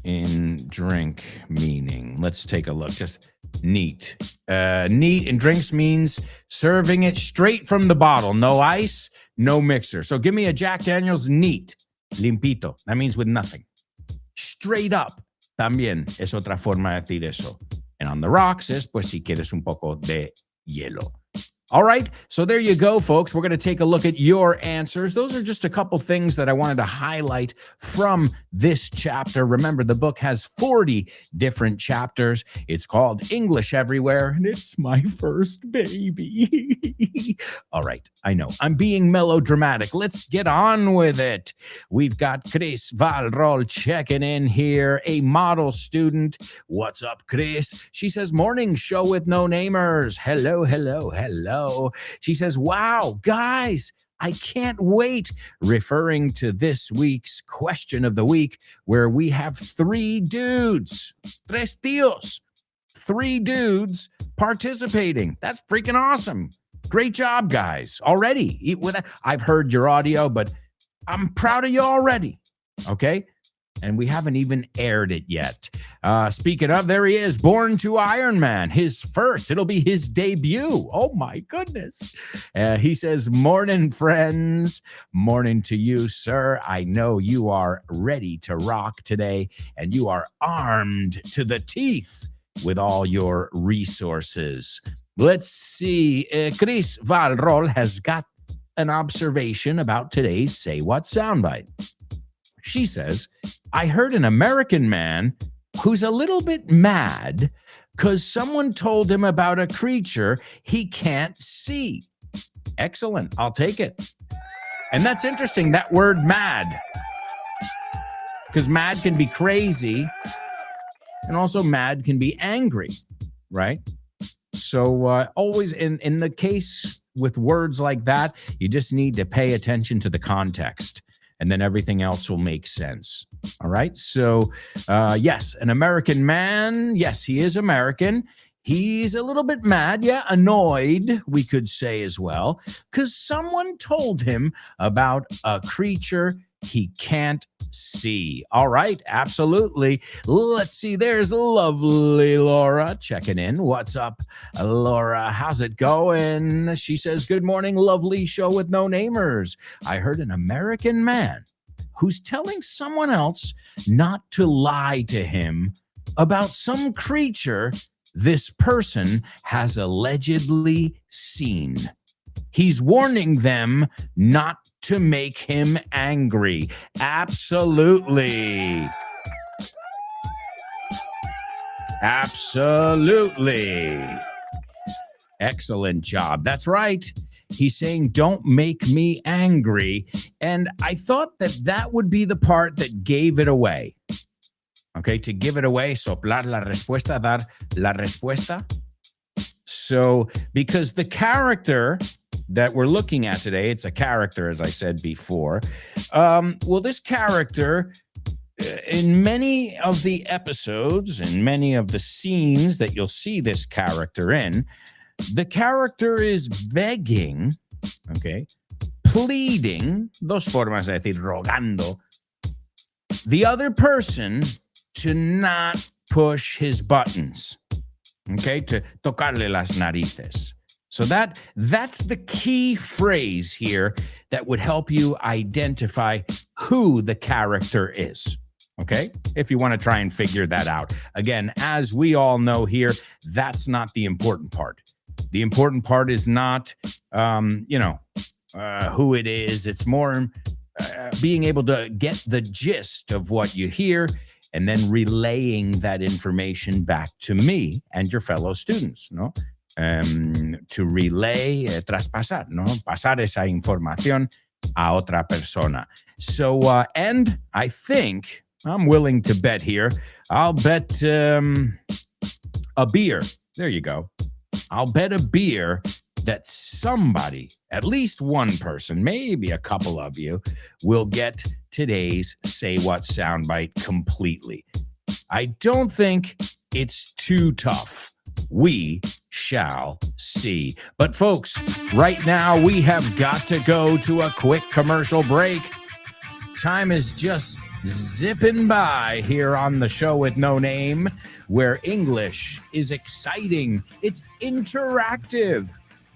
[SPEAKER 1] in drink meaning. Let's take a look. Just neat. Neat in drinks means serving it straight from the bottle. No ice, no mixer. So give me a Jack Daniel's neat. Limpito. That means with nothing. Straight up. También es otra forma de decir eso. And on the rocks es pues si quieres un poco de hielo. All right, so there you go, folks. We're going to take a look at your answers. Those are just a couple things that I wanted to highlight from this chapter. Remember, the book has 40 different chapters. It's called English Everywhere, and it's my first baby. All right, I know. I'm being melodramatic. Let's get on with it. We've got Chris Valrol checking in here, a model student. What's up, Chris? She says, morning show with no namers. Hello, hello, hello. She says, wow, guys, I can't wait, referring to this week's question of the week, where we have 3 dudes, tres tíos, 3 dudes participating. That's freaking awesome. Great job, guys, already. I've heard your audio, but I'm proud of you already, okay? And we haven't even aired it yet. Speaking of, there he is, Born to Iron Man, his first. It'll be his debut. Oh, my goodness. He says, morning, friends. Morning to you, sir. I know you are ready to rock today, and you are armed to the teeth with all your resources. Let's see. Chris Valrol has got an observation about today's Say What soundbite. She says, I heard an American man who's a little bit mad because someone told him about a creature he can't see. Excellent. I'll take it. And that's interesting, that word mad. Because mad can be crazy, and also mad can be angry, right? So always in the case with words like that, you just need to pay attention to the context. and then everything else will make sense. All right. So, yes, an American man. Yes, he is American. He's a little bit mad, annoyed, we could say as well, because someone told him about a creature he can't see. All right, absolutely. Let's see. There's lovely Laura checking in. What's up, Laura? How's it going? She says, good morning, lovely show with no namers. I heard an American man who's telling someone else not to lie to him about some creature this person has allegedly seen. He's warning them not to make him angry. Absolutely. Absolutely. Excellent job. That's right. He's saying, don't make me angry. And I thought that would be the part that gave it away. Okay, to give it away, soplar la respuesta, dar la respuesta. So, because the character that we're looking at today, it's a character, as I said before. Well, this character, in many of the episodes, in many of the scenes that you'll see this character in, the character is begging, okay, pleading, dos formas de decir rogando, the other person to not push his buttons, okay, to tocarle las narices. So that's the key phrase here that would help you identify who the character is, okay, if you want to try and figure that out. Again, as we all know here, that's not the important part. The important part is not, who it is. It's more being able to get the gist of what you hear and then relaying that information back to me and your fellow students, no? To relay, traspasar, no? Pasar esa información a otra persona. So, and I think, I'm willing to bet here, I'll bet a beer. There you go. I'll bet a beer that somebody, at least one person, maybe a couple of you, will get today's Say What soundbite completely. I don't think it's too tough. We shall see. But folks, right now we have got to go to a quick commercial break. Time is just zipping by here on the show with no name, where English is exciting, it's interactive.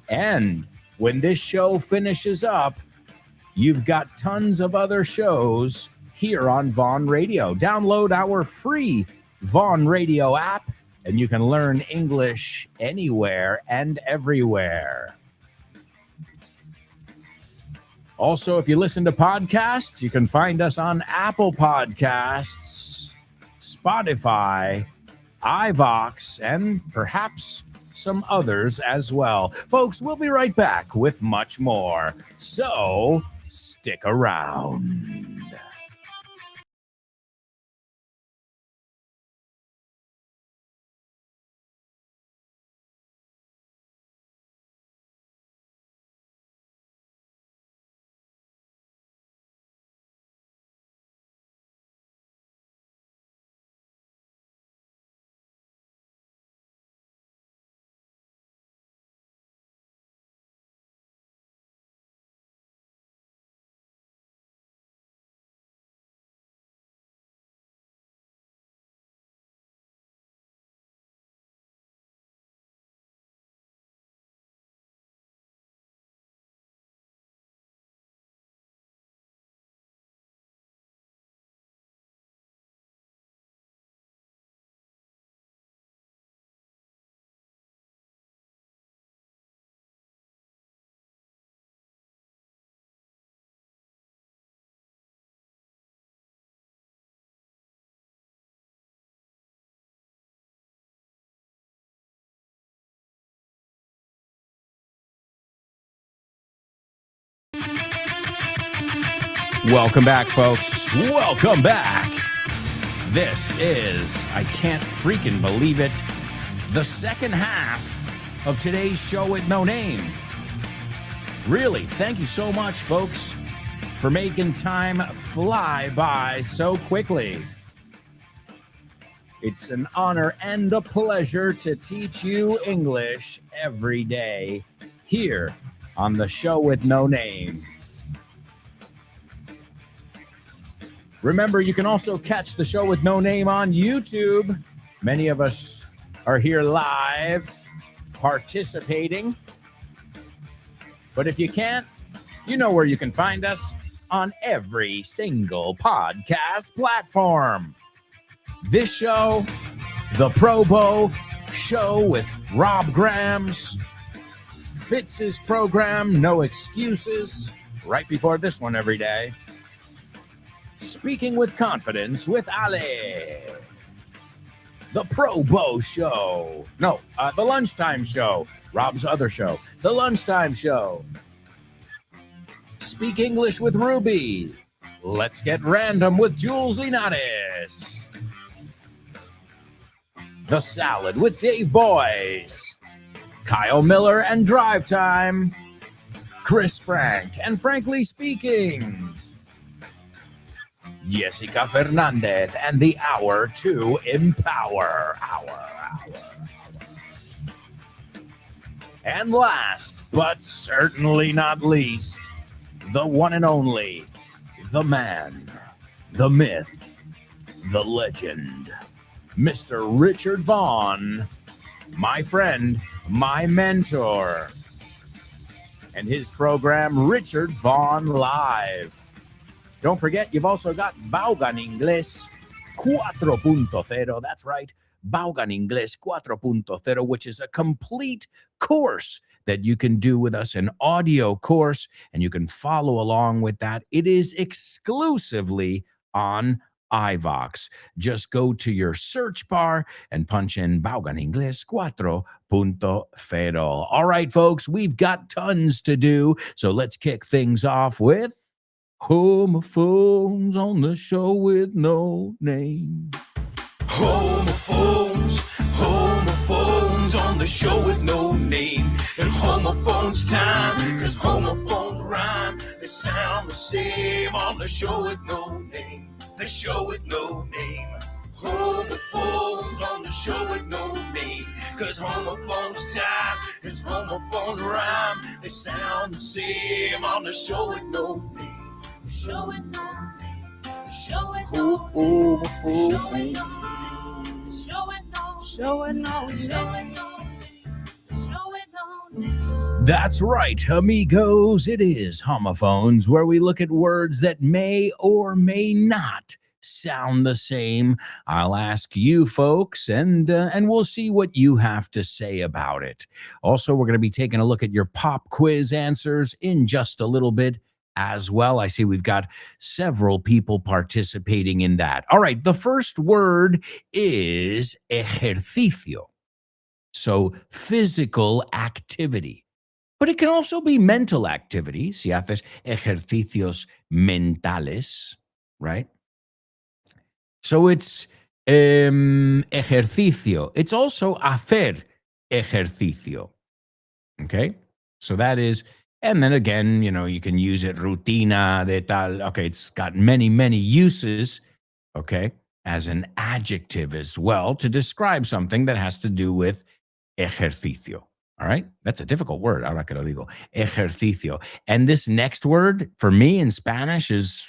[SPEAKER 1] And when this show finishes up, you've got tons of other shows here on Vaughn Radio. Download our free Vaughn Radio app, and you can learn English anywhere and everywhere. Also, if you listen to podcasts, you can find us on Apple Podcasts, Spotify, iVox, and perhaps some others as well. Folks, we'll be right back with much more. So, stick around. Welcome back, folks. Welcome back. This is, I can't freaking believe it, the second half of today's show with no name. Really, thank you so much, folks, for making time fly by so quickly. It's an honor and a pleasure to teach you English every day here on the show with no name. Remember, you can also catch the show with no name on YouTube. Many of us are here live participating. But if you can't, you know where you can find us on every single podcast platform. This show, the Pro Bowl show with Rob Grams, Fitz's program, No Excuses, right before this one every day. Speaking with Confidence with Ale. The Pro Bowl show. No, the Lunchtime show. Rob's other show. The Lunchtime show. Speak English with Ruby. Let's Get Random with Jules Linares. The Salad with Dave Boyce. Kyle Miller and Drive Time. Chris Frank and Frankly Speaking. Jessica Fernandez and the Hour to Empower. Hour. And last, but certainly not least, the one and only, the man, the myth, the legend, Mr. Richard Vaughn, my friend, my mentor, and his program, Richard Vaughn Live. Don't forget, you've also got Vaughan Inglés 4.0. That's right, Vaughan Inglés 4.0, which is a complete course that you can do with us, an audio course, and you can follow along with that. It is exclusively on iVox. Just go to your search bar and punch in Vaughan Inglés 4.0. All right, folks, we've got tons to do, so let's kick things off with Homophones on the show with no name.
[SPEAKER 3] Homophones on the show with no name. It's homophones time, cause homophones rhyme. They sound the same on the show with no name. The show with no name. Homophones on the show with no name. Cause homophones time, it's homophones rhyme. They sound the same on the show with no name. The show with no name. The show with no name. The show with no name.
[SPEAKER 1] That's right, amigos. It is Homophones, where we look at words that may or may not sound the same. I'll ask you folks, and we'll see what you have to say about it. Also, we're going to be taking a look at your pop quiz answers in just a little bit as well. I see we've got several people participating in that. All right, the first word is ejercicio. So physical activity. But it can also be mental activity. Si haces ejercicios mentales, right? So it's ejercicio. It's also hacer ejercicio. Okay? So that is, and then again, you know, you can use it rutina de tal. Okay, it's got many, many uses, okay, as an adjective as well to describe something that has to do with ejercicio. All right? That's a difficult word. Ahora que lo digo. Ejercicio. And this next word for me in Spanish is,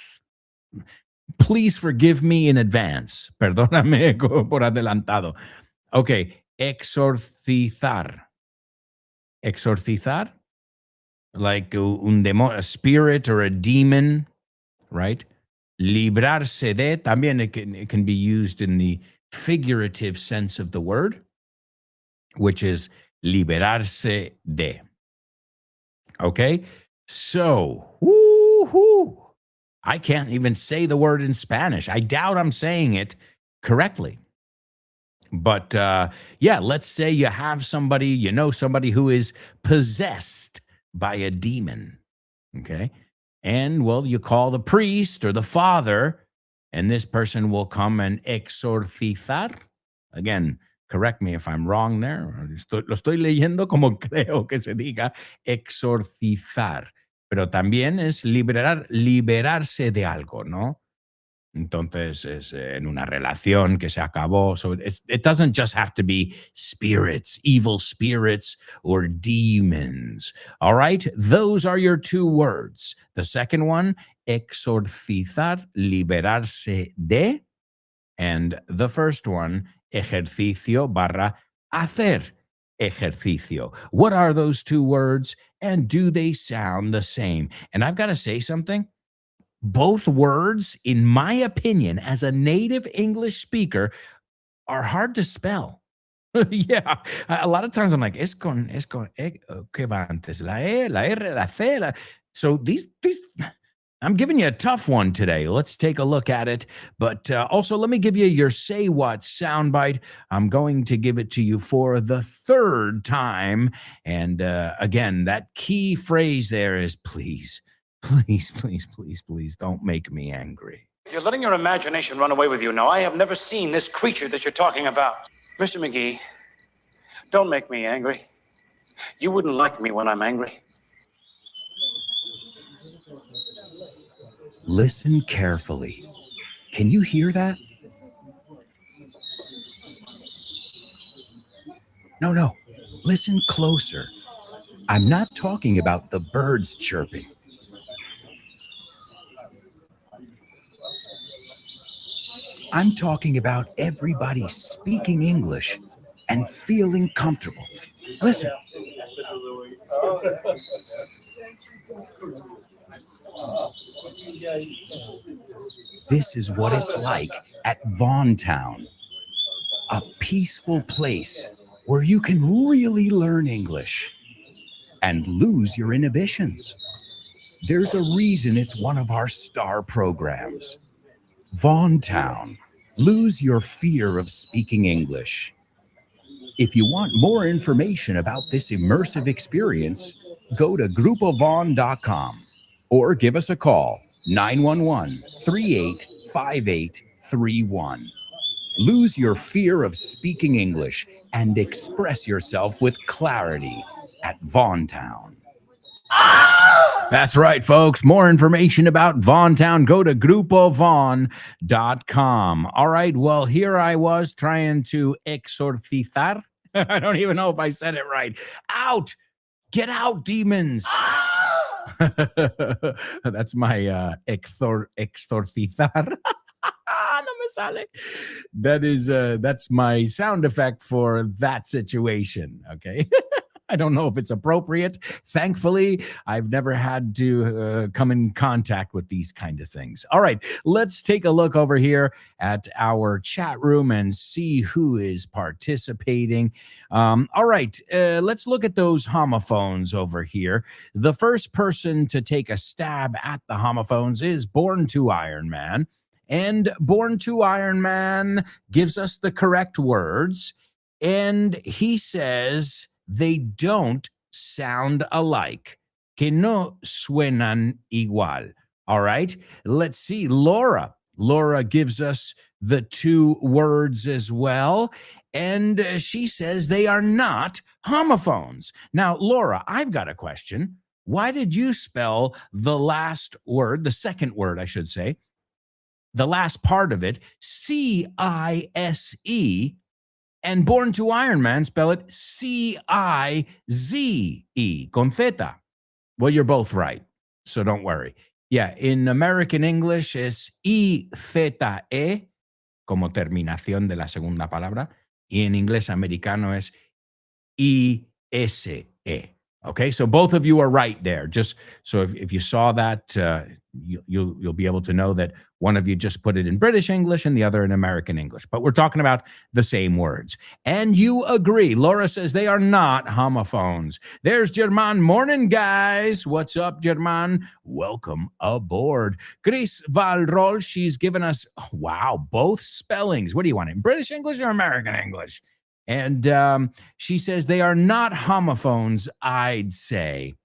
[SPEAKER 1] please forgive me in advance. Perdóname por adelantado. Okay, exorcizar. Exorcizar? Like un demonio, a spirit or a demon, right? Librarse de, también it can be used in the figurative sense of the word, which is liberarse de. Okay? So, woo-hoo, I can't even say the word in Spanish. I doubt I'm saying it correctly. But yeah, let's say you have somebody, you know somebody who is possessed by a demon, okay? And, well, you call the priest or the father, and this person will come and exorcizar. Again, correct me if I'm wrong there. Lo estoy leyendo como creo que se diga, exorcizar. pero también es liberarse de algo, ¿no? Entonces es en una relación que se acabó. So it doesn't just have to be spirits, evil spirits, or demons. All right. Those are your two words. The second one, exorcizar, liberarse de. And the first one, ejercicio barra hacer ejercicio. What are those two words? And do they sound the same? And I've got to say something. Both words, in my opinion, as a native English speaker, are hard to spell. Yeah, a lot of times I'm like, ¿qué va antes? La E, la R, la C. So these, I'm giving you a tough one today. Let's take a look at it. But also, let me give you your Say What soundbite. I'm going to give it to you for the third time. And again, that key phrase there is please. Please, please, please, please don't make me angry.
[SPEAKER 4] You're letting your imagination run away with you. Now, I have never seen this creature that you're talking about. Mr. McGee, don't make me angry. You wouldn't like me when I'm angry.
[SPEAKER 1] Listen carefully. Can you hear that? No. Listen closer. I'm not talking about the birds chirping. I'm talking about everybody speaking English and feeling comfortable. Listen. This is what it's like at Vaughan Town, a peaceful place where you can really learn English and lose your inhibitions. There's a reason it's one of our star programs. Vaughan Town, lose your fear of speaking English. If you want more information about this immersive experience, go to groupovon.com or give us a call, 911-385831. Lose your fear of speaking English and express yourself with clarity at Vaughan Town. That's right, folks. More information about Vaughan Town, go to groupovon.com. All right, well, here I was trying to exorcizar. I don't even know if I said it right. Out! Get out, demons! That's my exorcizar. No me sale. That's my sound effect for that situation, okay? I don't know if it's appropriate. Thankfully, I've never had to come in contact with these kind of things. All right, let's take a look over here at our chat room and see who is participating. All right, let's look at those homophones over here. The first person to take a stab at the homophones is Born to Iron Man. And Born to Iron Man gives us the correct words. And he says they don't sound alike. Que no suenan igual. All right. Let's see. Laura gives us the two words as well. And she says they are not homophones. Now, Laura, I've got a question. Why did you spell the last word, the second word, I should say, the last part of it, C-I-S-E, and Born to Iron Man spell it C-I-Z-E, con zeta? Well, you're both right, so don't worry. Yeah, in American English es I-Z-E, como terminación de la segunda palabra, y en inglés americano es I-S-E. Okay, so both of you are right there. Just so if you saw that, you'll be able to know that one of you just put it in British English and the other in American English. But we're talking about the same words. And you agree. Laura says they are not homophones. There's German. Morning, guys. What's up, German? Welcome aboard. Chris Valrol, she's given us, wow, both spellings. What do you want, in British English or American English? And she says they are not homophones, I'd say.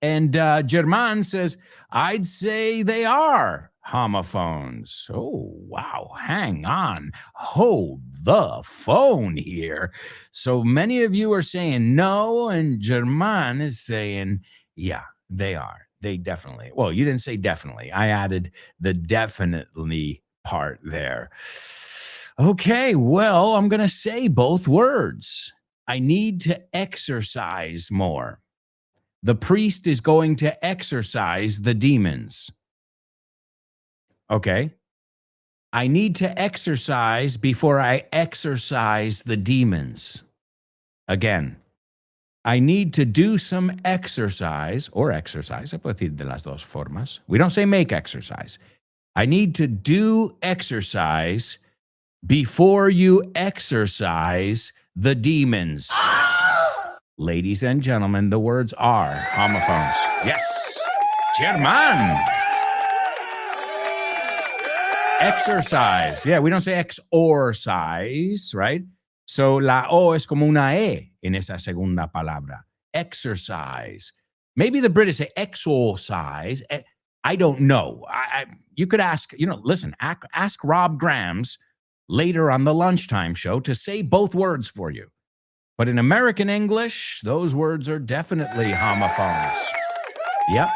[SPEAKER 1] And German says, I'd say they are homophones. Oh, wow. Hang on. Hold the phone here. So many of you are saying no, and German is saying, yeah, they are. They definitely. Well, you didn't say definitely. I added the definitely part there. Okay, well, I'm going to say both words. I need to exercise more. The priest is going to exorcise the demons. Okay. I need to exercise before I exorcise the demons. Again, I need to do some exercise or exercise. Se puede decir de las dos formas. We don't say make exercise. I need to do exercise before you exercise the demons. Ladies and gentlemen, the words are homophones. Yes. German. Exercise. Yeah, we don't say exorcise, right? So la O es como una E en esa segunda palabra. Exercise. Maybe the British say exorcise. I don't know. You could ask, listen, ask Rob Grams later on the lunchtime show to say both words for you. But in American English, those words are definitely homophones. Yep.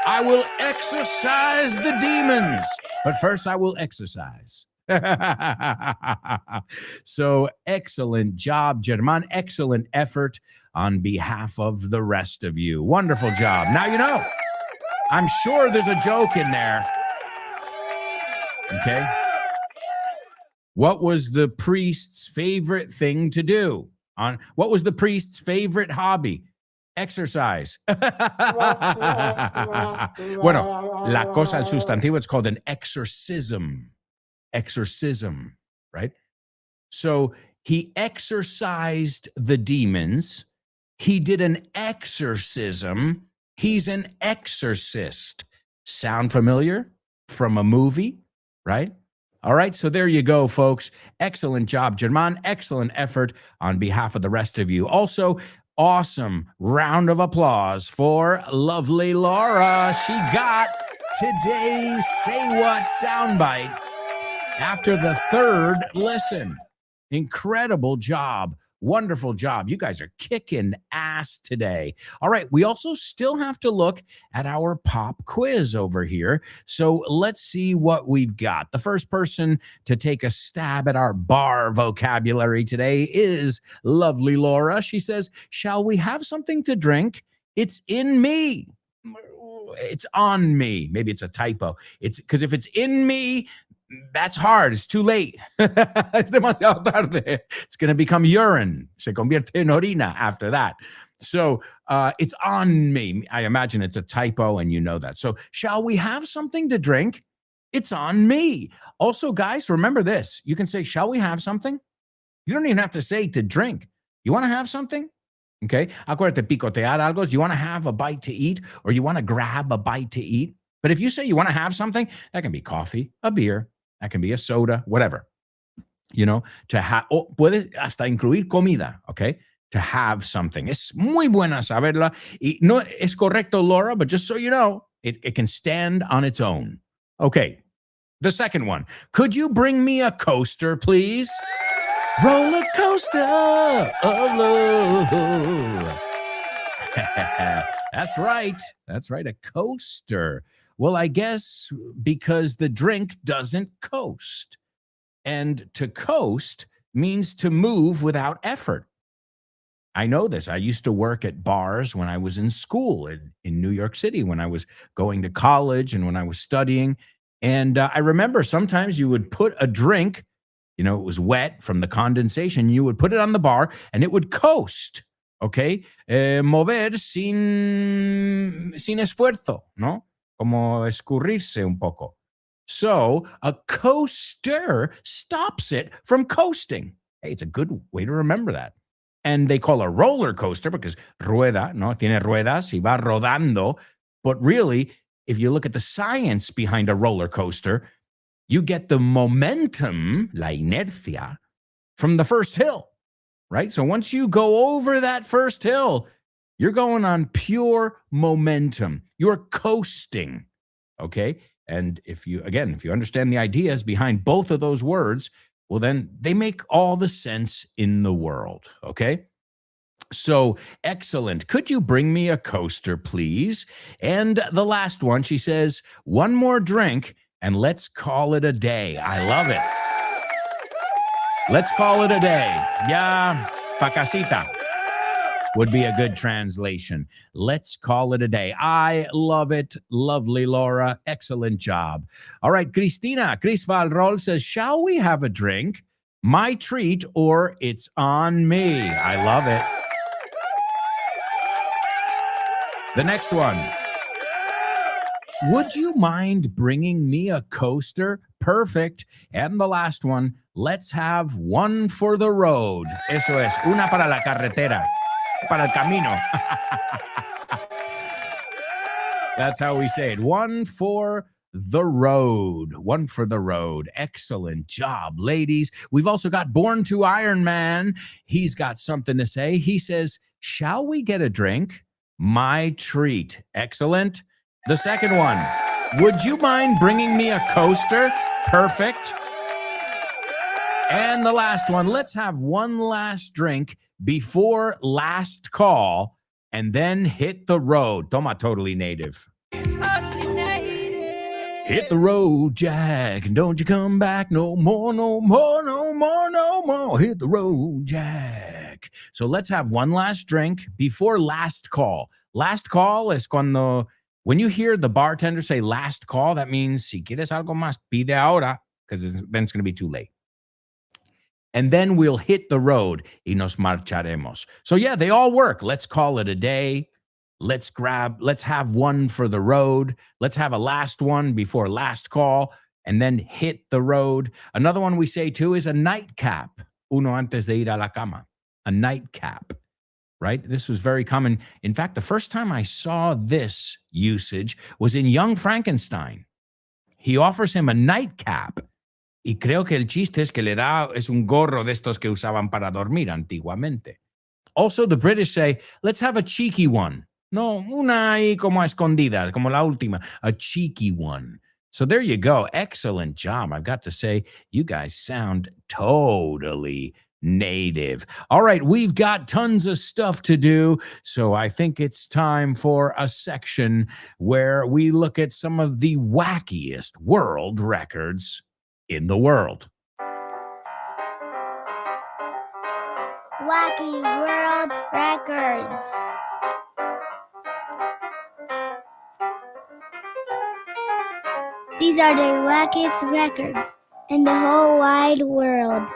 [SPEAKER 1] I will exorcise the demons, but first I will exercise. So excellent job, German. Excellent effort on behalf of the rest of you. Wonderful job. Now you know. I'm sure there's a joke in there. Okay. What was the priest's favorite thing to do? What was the priest's favorite hobby? Exercise. Bueno, la cosa, el sustantivo, it's called an exorcism. Exorcism, right? So he exorcised the demons. He did an exorcism. He's an exorcist. Sound familiar from a movie, right? All right, so there you go, folks. Excellent job, German. Excellent effort on behalf of the rest of you. Also, awesome round of applause for lovely Laura. She got today's Say What soundbite after the third listen. Incredible job. Wonderful job. You guys are kicking ass today. All right. We also still have to look at our pop quiz over here. So let's see what we've got. The first person to take a stab at our bar vocabulary today is lovely Laura. She says, shall we have something to drink? It's in me. It's on me. Maybe it's a typo. It's because if it's in me, that's hard. It's too late. Es demasiado tarde. It's going to become urine. Se convierte en orina after that. So it's on me. I imagine it's a typo and you know that. So shall we have something to drink? It's on me. Also, guys, remember this. You can say, shall we have something? You don't even have to say to drink. You want to have something? Okay. Acuérdate, picotear algo. You want to have a bite to eat or you want to grab a bite to eat. But if you say you want to have something, that can be coffee, a beer, that can be a soda, whatever. To have, puede hasta incluir comida, okay? To have something. Es muy buena saberla. Y no es correcto, Laura, but just so you know, it can stand on its own. Okay, the second one. Could you bring me a coaster, please? Roller coaster of love. That's right. That's right. A coaster. Well, I guess because the drink doesn't coast. And to coast means to move without effort. I know this. I used to work at bars when I was in school in New York City, when I was going to college and when I was studying. And I remember sometimes you would put a drink, it was wet from the condensation. You would put it on the bar and it would coast. Okay. Mover sin esfuerzo, ¿no? Como escurrirse un poco. So a coaster stops it from coasting. Hey, it's a good way to remember that. And they call a roller coaster because rueda, ¿no? Tiene ruedas y va rodando. But really, if you look at the science behind a roller coaster, you get the momentum, la inercia, from the first hill, right? So once you go over that first hill, you're going on pure momentum. You're coasting, okay? And if you understand the ideas behind both of those words, well, then they make all the sense in the world, okay? So excellent. Could you bring me a coaster, please? And the last one, she says, one more drink and let's call it a day. I love it. Let's call it a day. Yeah, pa casita would be a good translation. Let's call it a day. I love it. Lovely, Laura. Excellent job. All right, Cristina. Chris Valrol says, shall we have a drink? My treat or it's on me. I love it. The next one. Would you mind bringing me a coaster? Perfect. And the last one. Let's have one for the road. Eso es. Una para la carretera. Para el camino. That's how we say it. One for the road. One for the road. Excellent job, ladies. We've also got Born to Iron Man. He's got something to say. He says, shall we get a drink? My treat. Excellent. The second one. Would you mind bringing me a coaster? Perfect. And the last one. Let's have one last drink before last call and then hit the road. Toma, totally native. Hit the road, Jack, and don't you come back no more, no more, no more, no more. Hit the road, Jack. So let's have one last drink before last call. Last call es cuando, when you hear the bartender say last call, that means si quieres algo más, pide ahora, because then it's going to be too late. And then we'll hit the road y nos marcharemos. So yeah, they all work. Let's call it a day. Let's have one for the road. Let's have a last one before last call and then hit the road. Another one we say too is a nightcap. Uno antes de ir a la cama. A nightcap, right? This was very common. In fact, the first time I saw this usage was in Young Frankenstein. He offers him a nightcap. Y creo que el chiste es que le da, es un gorro de estos que usaban para dormir antiguamente. Also, the British say, let's have a cheeky one. No, una ahí como escondida, como la última. A cheeky one. So there you go. Excellent job. I've got to say, you guys sound totally native. All right, we've got tons of stuff to do. So I think it's time for a section where we look at some of the wackiest world records in the world.
[SPEAKER 7] Wacky World Records. These are the wackiest records in the whole wide world.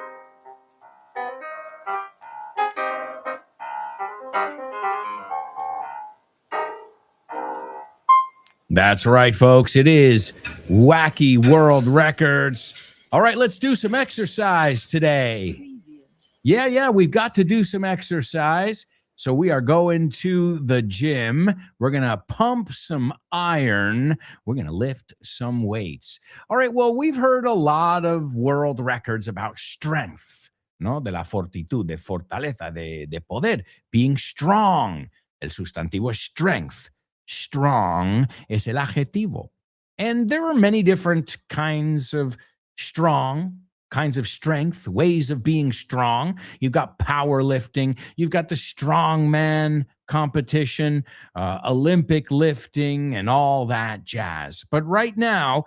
[SPEAKER 1] That's right, folks. It is Wacky World Records. All right, let's do some exercise today. Yeah, we've got to do some exercise. So we are going to the gym. We're going to pump some iron. We're going to lift some weights. All right, well, we've heard a lot of world records about strength, ¿no? De la fortitud, de fortaleza, de poder, being strong. El sustantivo es strength. Strong es el adjetivo. And there are many different kinds of strong, kinds of strength, ways of being strong. You've got powerlifting. You've got the strongman competition, Olympic lifting, and all that jazz. But right now,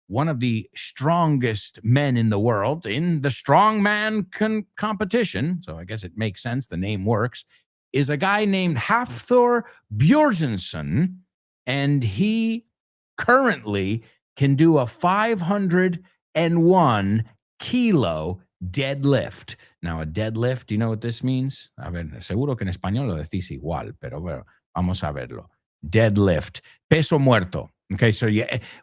[SPEAKER 1] one of the strongest men in the world in the strongman competition, so I guess it makes sense, the name works, is a guy named Hafthor Björnsson, and he currently can do a 501 kilo deadlift. Now, a deadlift, do you know what this means? A ver, seguro que en español lo decís igual, pero bueno, vamos a verlo. Deadlift, peso muerto. Okay, so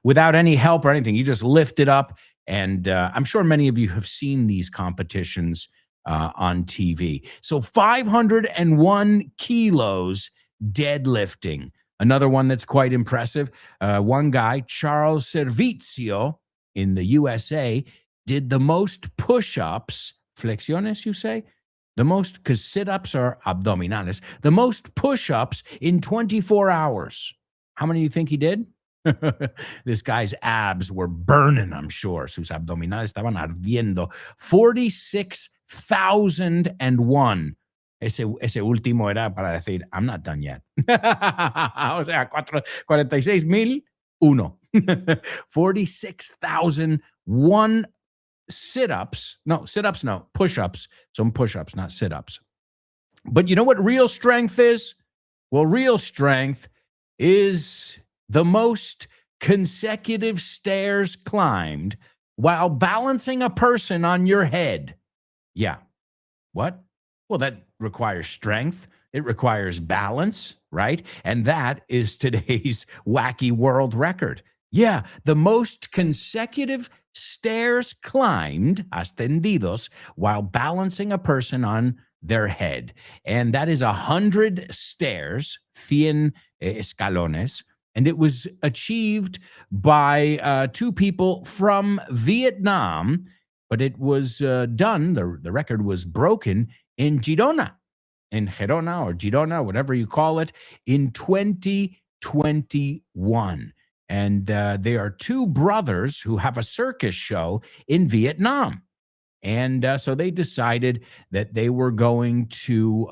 [SPEAKER 1] without any help or anything, you just lift it up. And I'm sure many of you have seen these competitions on TV. So 501 kilos deadlifting. Another one that's quite impressive. One guy, Charles Servizio in the USA, did the most push-ups, flexiones, you say? The most, because sit-ups are abdominales, the most push-ups in 24 hours. How many do you think he did? This guy's abs were burning, I'm sure. Sus abdominales estaban ardiendo. 46,001 Ese último era para decir, I'm not done yet. O sea, 46,001. 46,001 sit-ups. No, sit-ups, no. Push-ups. Some push-ups, not sit-ups. But you know what real strength is? Well, real strength is the most consecutive stairs climbed while balancing a person on your head. Yeah. What? Well, that requires strength. It requires balance, right? And that is today's wacky world record. Yeah, the most consecutive stairs climbed, ascendidos, while balancing a person on their head. And that is 100 stairs, 100 escalones. And it was achieved by two people from Vietnam, but it was done, the record was broken in Girona, or Girona, whatever you call it, in 2021. And they are two brothers who have a circus show in Vietnam. And so they decided that they were going to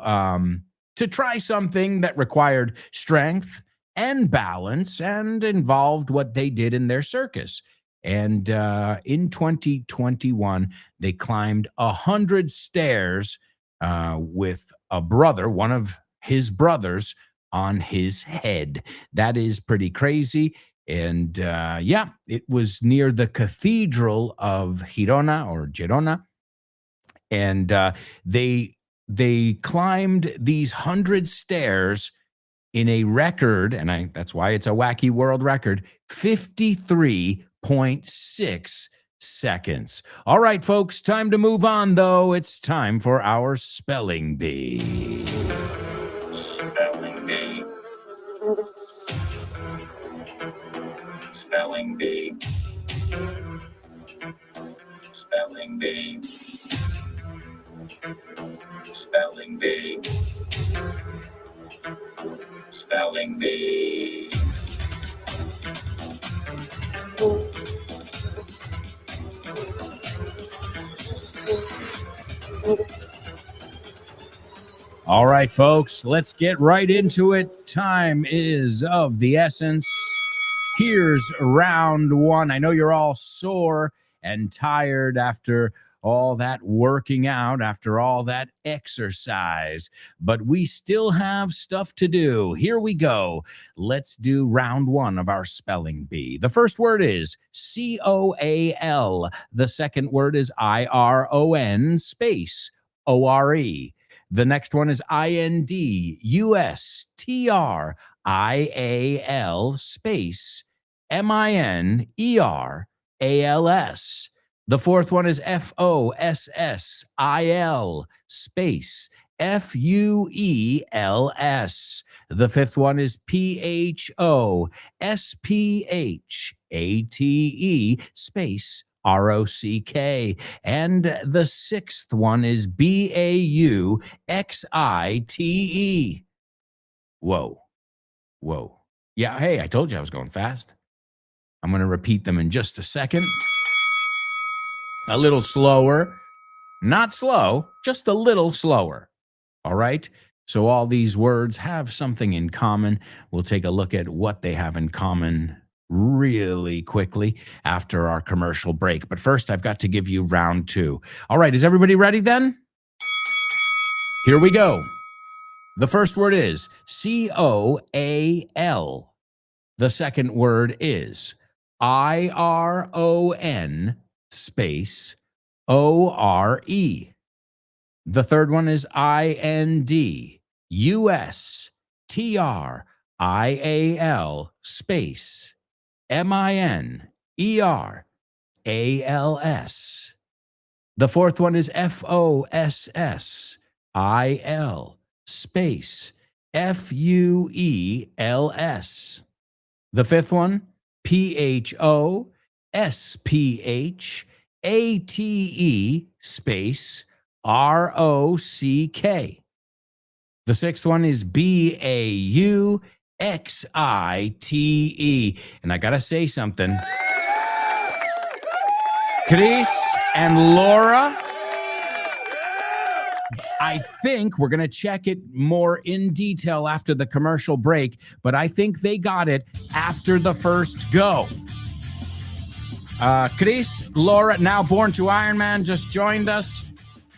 [SPEAKER 1] try something that required strength and balance and involved what they did in their circus. And in 2021, they climbed 100 stairs with a brother, one of his brothers, on his head. That is pretty crazy. And yeah, it was near the Cathedral of Girona. And they climbed these 100 stairs in a record, and that's why it's a wacky world record, 53.6 seconds. All right, folks, time to move on, though. It's time for our spelling bee.
[SPEAKER 3] Spelling bee. Spelling bee. Spelling bee. Spelling bee. Spelling bee.
[SPEAKER 1] All right, folks, let's get right into it. Time is of the essence. Here's round one. I know you're all sore and tired after all that working out, after all that exercise, but we still have stuff to do. Here we go. Let's do round one of our spelling bee. The first word is COAL. The second word is IRON space ORE. The next one is INDUSTRIAL space MINERALS. The fourth one is FOSSIL space FUELS. The fifth one is PHOSPHATE space ROCK. And the sixth one is BAUXITE. Whoa. Yeah, hey, I told you I was going fast. I'm going to repeat them in just a second. A little slower. Not slow, just a little slower. All right? So all these words have something in common. We'll take a look at what they have in common really quickly after our commercial break. But first, I've got to give you round two. All right, is everybody ready then? Here we go. The first word is COAL. The second word is IRON space ORE. The third one is INDUSTRIAL space MINERALS. The fourth one is FOSSIL space FUELS. The fifth one, PHOSPHATE space ROCK. The sixth one is BAUXITE. And I got to say something. Chris and Laura, I think we're going to check it more in detail after the commercial break, but I think they got it after the first go. Chris, Laura, now born to Iron Man, just joined us.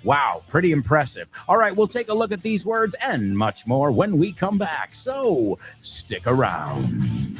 [SPEAKER 1] Wow, pretty impressive. All right, we'll take a look at these words and much more when we come back. So stick around.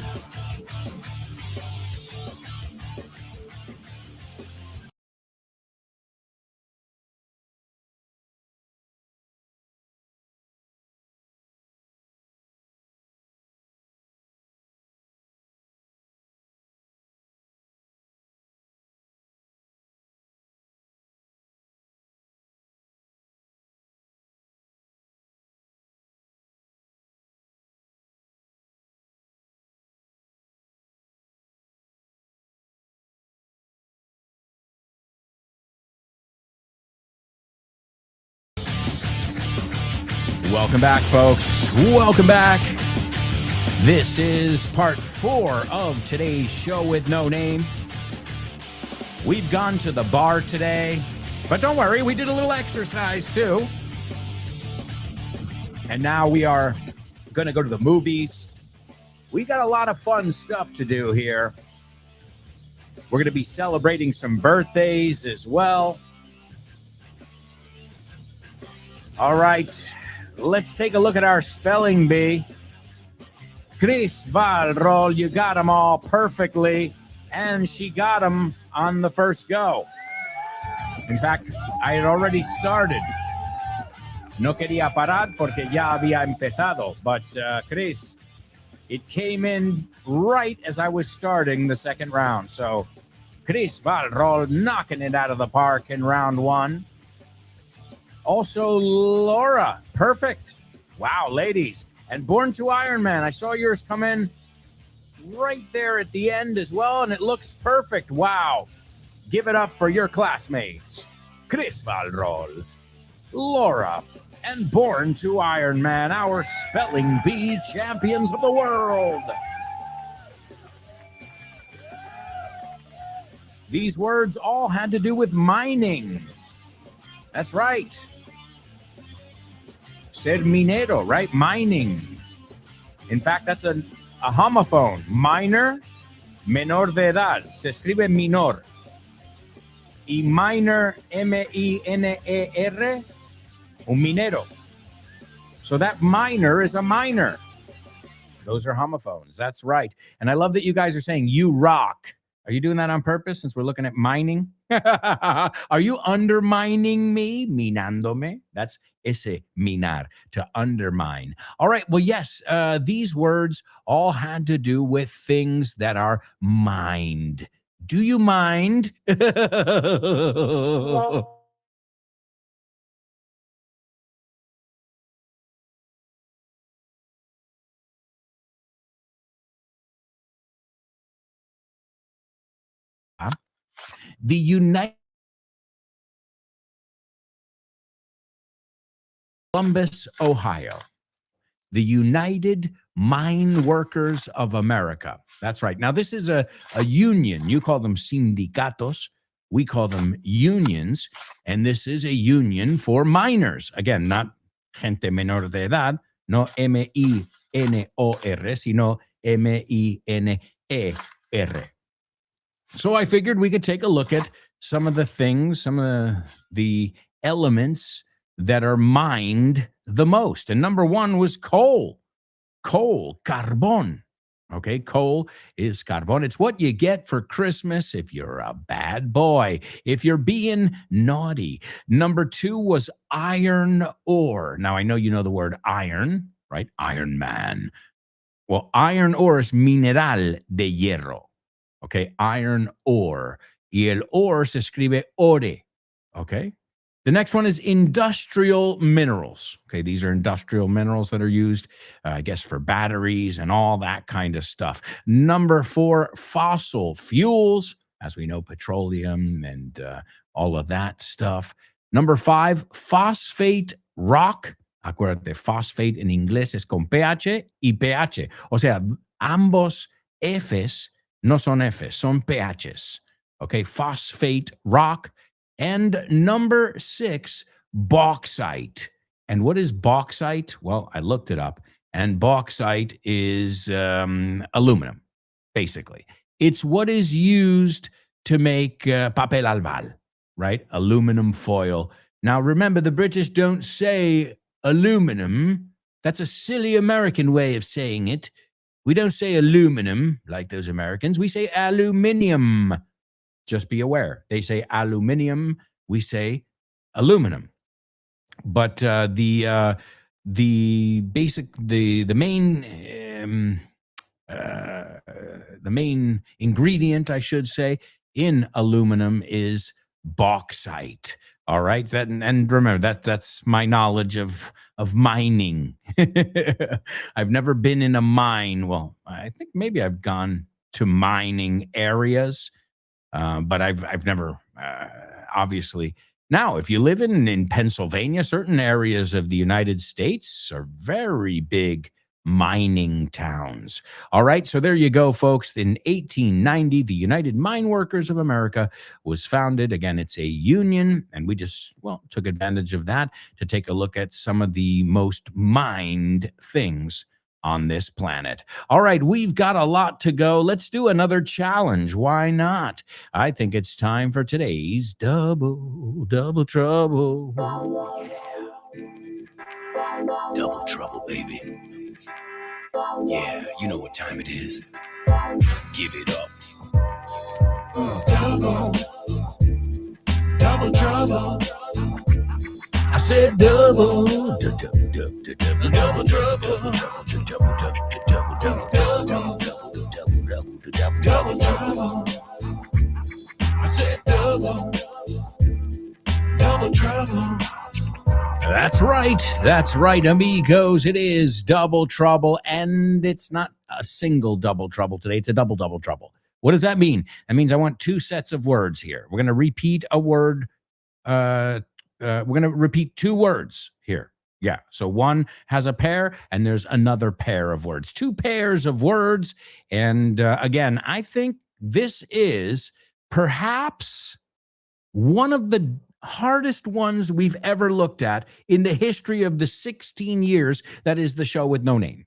[SPEAKER 1] Welcome back, folks. Welcome back. This is part 4 of today's show with no name. We've gone to the bar today, but don't worry, we did a little exercise too. And now we are going to go to the movies. We got a lot of fun stuff to do here. We're going to be celebrating some birthdays as well. All right. Let's take a look at our spelling bee. Chris Valrol, you got them all perfectly, and she got them on the first go. In fact, I had already started. No quería parar porque ya había empezado, but Chris, it came in right as I was starting the second round. So Chris Valrol knocking it out of the park in round 1. Also, Laura, perfect. Wow, ladies. And Born to Iron Man, I saw yours come in right there at the end as well, and it looks perfect. Wow. Give it up for your classmates. Chris Valrol, Laura, and Born to Iron Man, our spelling bee champions of the world. These words all had to do with mining. That's right. Ser minero, right? Mining. In fact, that's a homophone. Minor, menor de edad. Se escribe minor. Y minor, M-I-N-E-R, un minero. So that minor is a minor. Those are homophones. That's right. And I love that you guys are saying, you rock. Are you doing that on purpose since we're looking at mining? Are you undermining me? Minándome? That's ese minar, to undermine. All right. Well, yes, these words all had to do with things that are mined. Do you mind? The United Columbus, Ohio. The United Mine Workers of America. That's right. Now, this is a union. You call them sindicatos. We call them unions. And this is a union for miners. Again, not gente menor de edad, no M-I-N-O-R, sino M-I-N-E-R. So I figured we could take a look at some of the things, some of the elements that are mined the most. And number 1 was coal. Coal, carbón. Okay, coal is carbón. It's what you get for Christmas if you're a bad boy, if you're being naughty. Number 2 was iron ore. Now, I know you know the word iron, right? Iron Man. Well, iron ore is mineral de hierro. Okay, iron ore. Y el ore se escribe ore. Okay. The next one is industrial minerals. Okay, these are industrial minerals that are used, I guess, for batteries and all that kind of stuff. Number 4, fossil fuels, as we know, petroleum and all of that stuff. Number 5, phosphate rock. Acuérdate, phosphate en inglés es con PH y PH. O sea, ambos Fs no son Fs, son PHs. Okay, phosphate rock. And number 6 bauxite. And what is bauxite? Well, I looked it up, and bauxite is aluminum, basically. It's what is used to make papel albal, right? Aluminum foil. Now, remember, the British don't say aluminum. That's a silly American way of saying it. We don't say aluminum like those Americans. We say aluminium. Just be aware. They say aluminium. We say aluminum. But the main ingredient, I should say, in aluminum is bauxite. All right, and remember that's my knowledge of mining. I've never been in a mine. Well, I think maybe I've gone to mining areas, but I've never obviously. Now, if you live in Pennsylvania, certain areas of the United States are very big mining towns. All right, so there you go, folks. In 1890, the United Mine Workers of America was founded. Again, it's a union, and we just, took advantage of that to take a look at some of the most mined things on this planet. All right, we've got a lot to go. Let's do another challenge. Why not? I think it's time for today's Double Trouble. Yeah.
[SPEAKER 3] Double trouble, baby. Yeah, you know what time it is. Give it up. Double trouble.
[SPEAKER 1] I said double.
[SPEAKER 3] Double trouble. Double trouble. I said double trouble.
[SPEAKER 1] That's right, amigos. It is double trouble, and it's not a single double trouble today. It's a double trouble. What does that mean? That means I want two sets of words here. We're going to repeat a word. We're going to repeat two words here. Yeah. So one has a pair, and there's another pair of words. Two pairs of words. And again, I think this is perhaps one of the hardest ones we've ever looked at in the history of the 16 years that is the show with no name.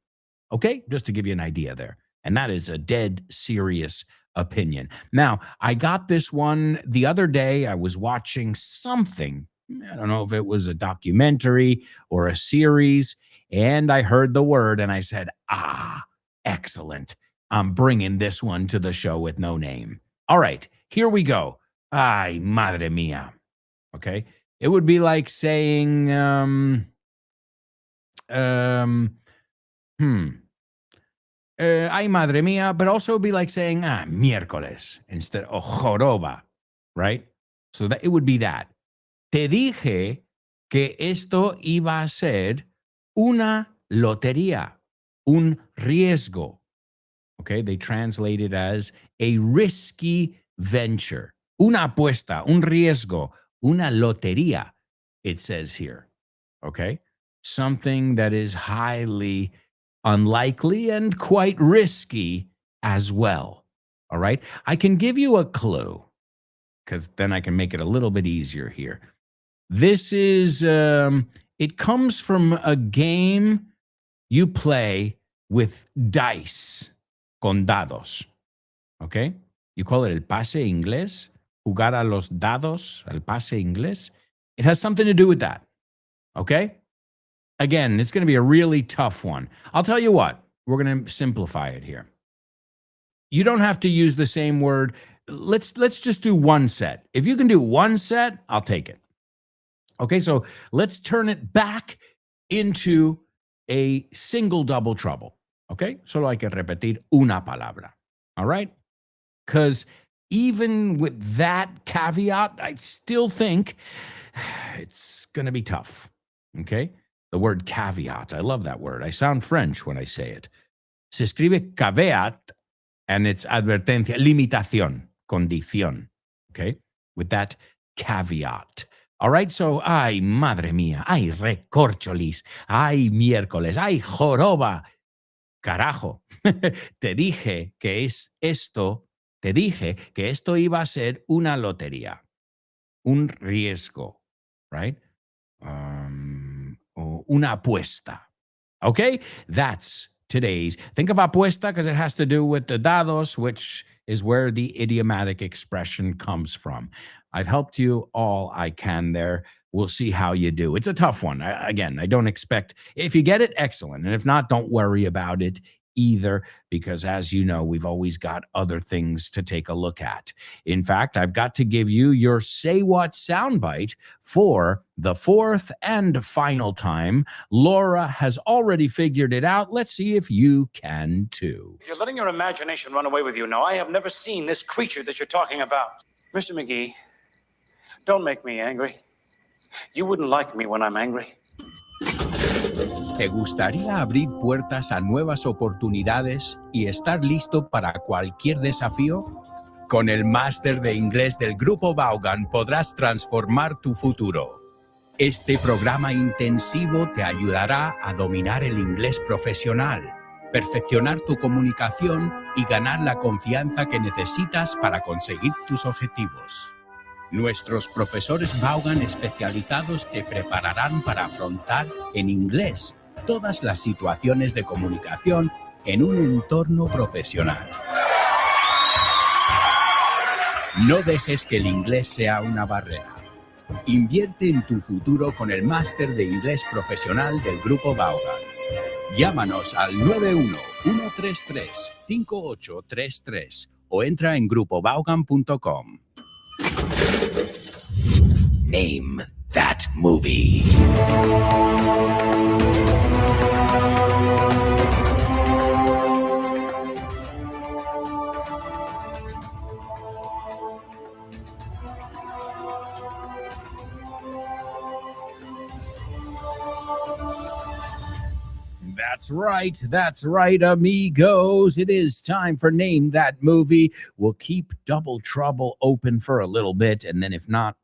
[SPEAKER 1] Okay? Just to give you an idea there. And that is a dead serious opinion. Now, I got this one the other day. I was watching something. I don't know if it was a documentary or a series, and I heard the word and I said, excellent. I'm bringing this one to the show with no name. All right, here we go. Ay, madre mía. Okay. It would be like saying, ay, madre mía, but also be like saying, miércoles instead of joroba, right? So that it would be that. Te dije que esto iba a ser una lotería, un riesgo. Okay, they translate it as a risky venture. Una apuesta, un riesgo, una lotería, it says here. Okay, something that is highly unlikely and quite risky as well. All right, I can give you a clue because then I can make it a little bit easier here. This is, it comes from a game you play with dice, con dados, okay? You call it el pase inglés, jugar a los dados, el pase inglés. It has something to do with that, okay? Again, it's going to be a really tough one. I'll tell you what, we're going to simplify it here. You don't have to use the same word. Let's just do one set. If you can do one set, I'll take it. Okay, so let's turn it back into a single double trouble. Okay, solo hay que repetir una palabra. All right? Because even with that caveat, I still think it's going to be tough. Okay? The word caveat, I love that word. I sound French when I say it. Se escribe caveat, and it's advertencia, limitación, condición. Okay? With that caveat. All right, so, ay, madre mía, ay, recorcholis, ay, miércoles, ay, joroba, carajo. Te dije que esto iba a ser una lotería, un riesgo, right? Una apuesta. Okay, that's today's. Think of apuesta because it has to do with the dados, which is where the idiomatic expression comes from. I've helped you all I can there. We'll see how you do. It's a tough one. Again, I don't expect, if you get it, excellent. And if not, don't worry about it either, because as you know, we've always got other things to take a look at. In fact, I've got to give you your Say What soundbite for the fourth and final time. Laura has already figured it out. Let's see if you can too.
[SPEAKER 4] You're letting your imagination run away with you. No, I have never seen this creature that you're talking about. Mr. McGee, don't make me angry. You wouldn't like me when I'm angry.
[SPEAKER 3] ¿Te gustaría abrir puertas a nuevas oportunidades y estar listo para cualquier desafío? Con el máster de inglés del Grupo Vaughan podrás transformar tu futuro. Este programa intensivo te ayudará a dominar el inglés profesional, perfeccionar tu comunicación y ganar la confianza que necesitas para conseguir tus objetivos. Nuestros profesores Vaughan especializados te prepararán para afrontar en inglés todas las situaciones de comunicación en un entorno profesional. No dejes que el inglés sea una barrera. Invierte en tu futuro con el máster de inglés profesional del Grupo Vaughan. Llámanos al 91-133-5833 o entra en grupovaughan.com.
[SPEAKER 1] Name that movie. That's right, amigos. It is time for Name That Movie. We'll keep Double Trouble open for a little bit, and then if not,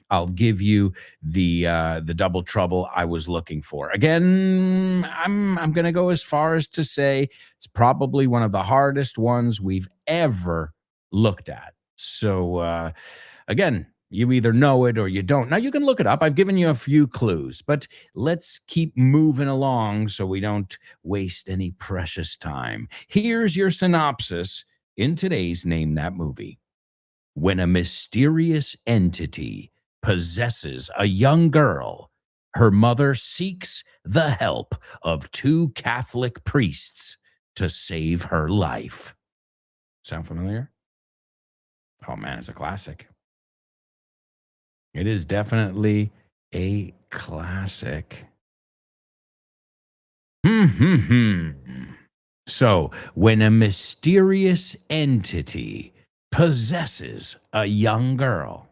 [SPEAKER 1] I'll give you the Double Trouble I was looking for. Again, I'm going to go as far as to say it's probably one of the hardest ones we've ever looked at. So, again, you either know it or you don't. Now, you can look it up. I've given you a few clues, but let's keep moving along so we don't waste any precious time. Here's your synopsis in today's Name That Movie. When a mysterious entity possesses a young girl, her mother seeks the help of two Catholic priests to save her life. Sound familiar? Oh man, it's a classic. It is definitely a classic. So, when a mysterious entity possesses a young girl,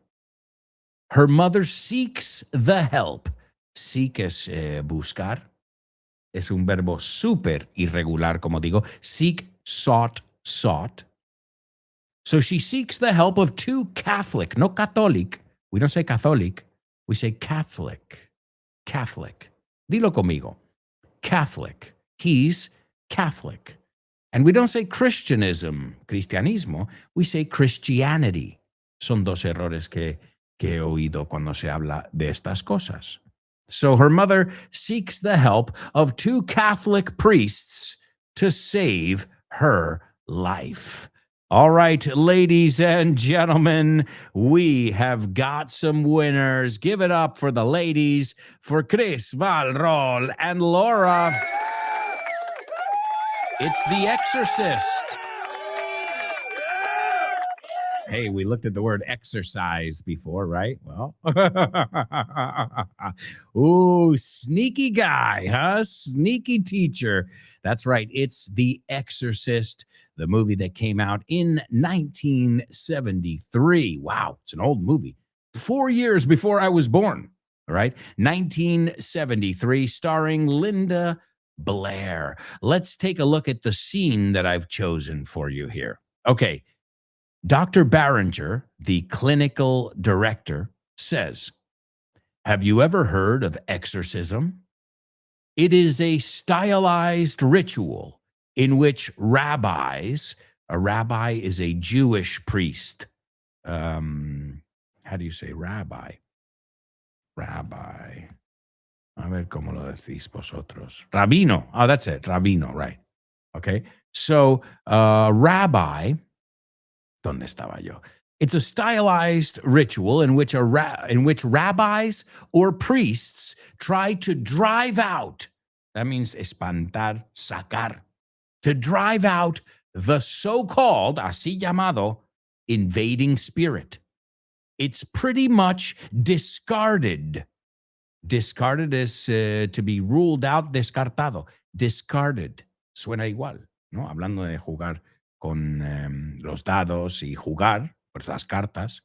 [SPEAKER 1] her mother seeks the help. Seek es buscar. Es un verbo súper irregular, como digo. Seek, sought. So she seeks the help of two Catholic, no Catholic. We don't say Catholic. We say Catholic. Catholic. Dilo conmigo. Catholic. He's Catholic. And we don't say Christianism, cristianismo. We say Christianity. Son dos errores que he oído cuando se habla de estas cosas. So her mother seeks the help of two Catholic priests to save her life. All right, ladies and gentlemen, we have got some winners. Give it up for the ladies, for Chris, Valrol, and Laura. It's The Exorcist. Hey, we looked at the word exercise before, right? Well, ooh, sneaky guy, huh? Sneaky teacher. That's right. It's The Exorcist, the movie that came out in 1973. Wow, it's an old movie. 4 years before I was born, all right? 1973, starring Linda Blair. Let's take a look at the scene that I've chosen for you here. Okay. Dr. Barringer, the clinical director, says, "Have you ever heard of exorcism? It is a stylized ritual in which rabbis, a rabbi is a Jewish priest. How do you say rabbi? Rabbi. A ver cómo lo decís vosotros. Rabino. Oh, that's it. Rabino, right. Okay. So, rabbi, ¿dónde estaba yo? It's a stylized ritual in which rabbis or priests try to drive out. That means espantar, sacar. To drive out the so-called, así llamado, invading spirit. It's pretty much discarded. Discarded is to be ruled out, descartado. Discarded. Suena igual, ¿no? Hablando de jugar con los dados y jugar, pues las cartas.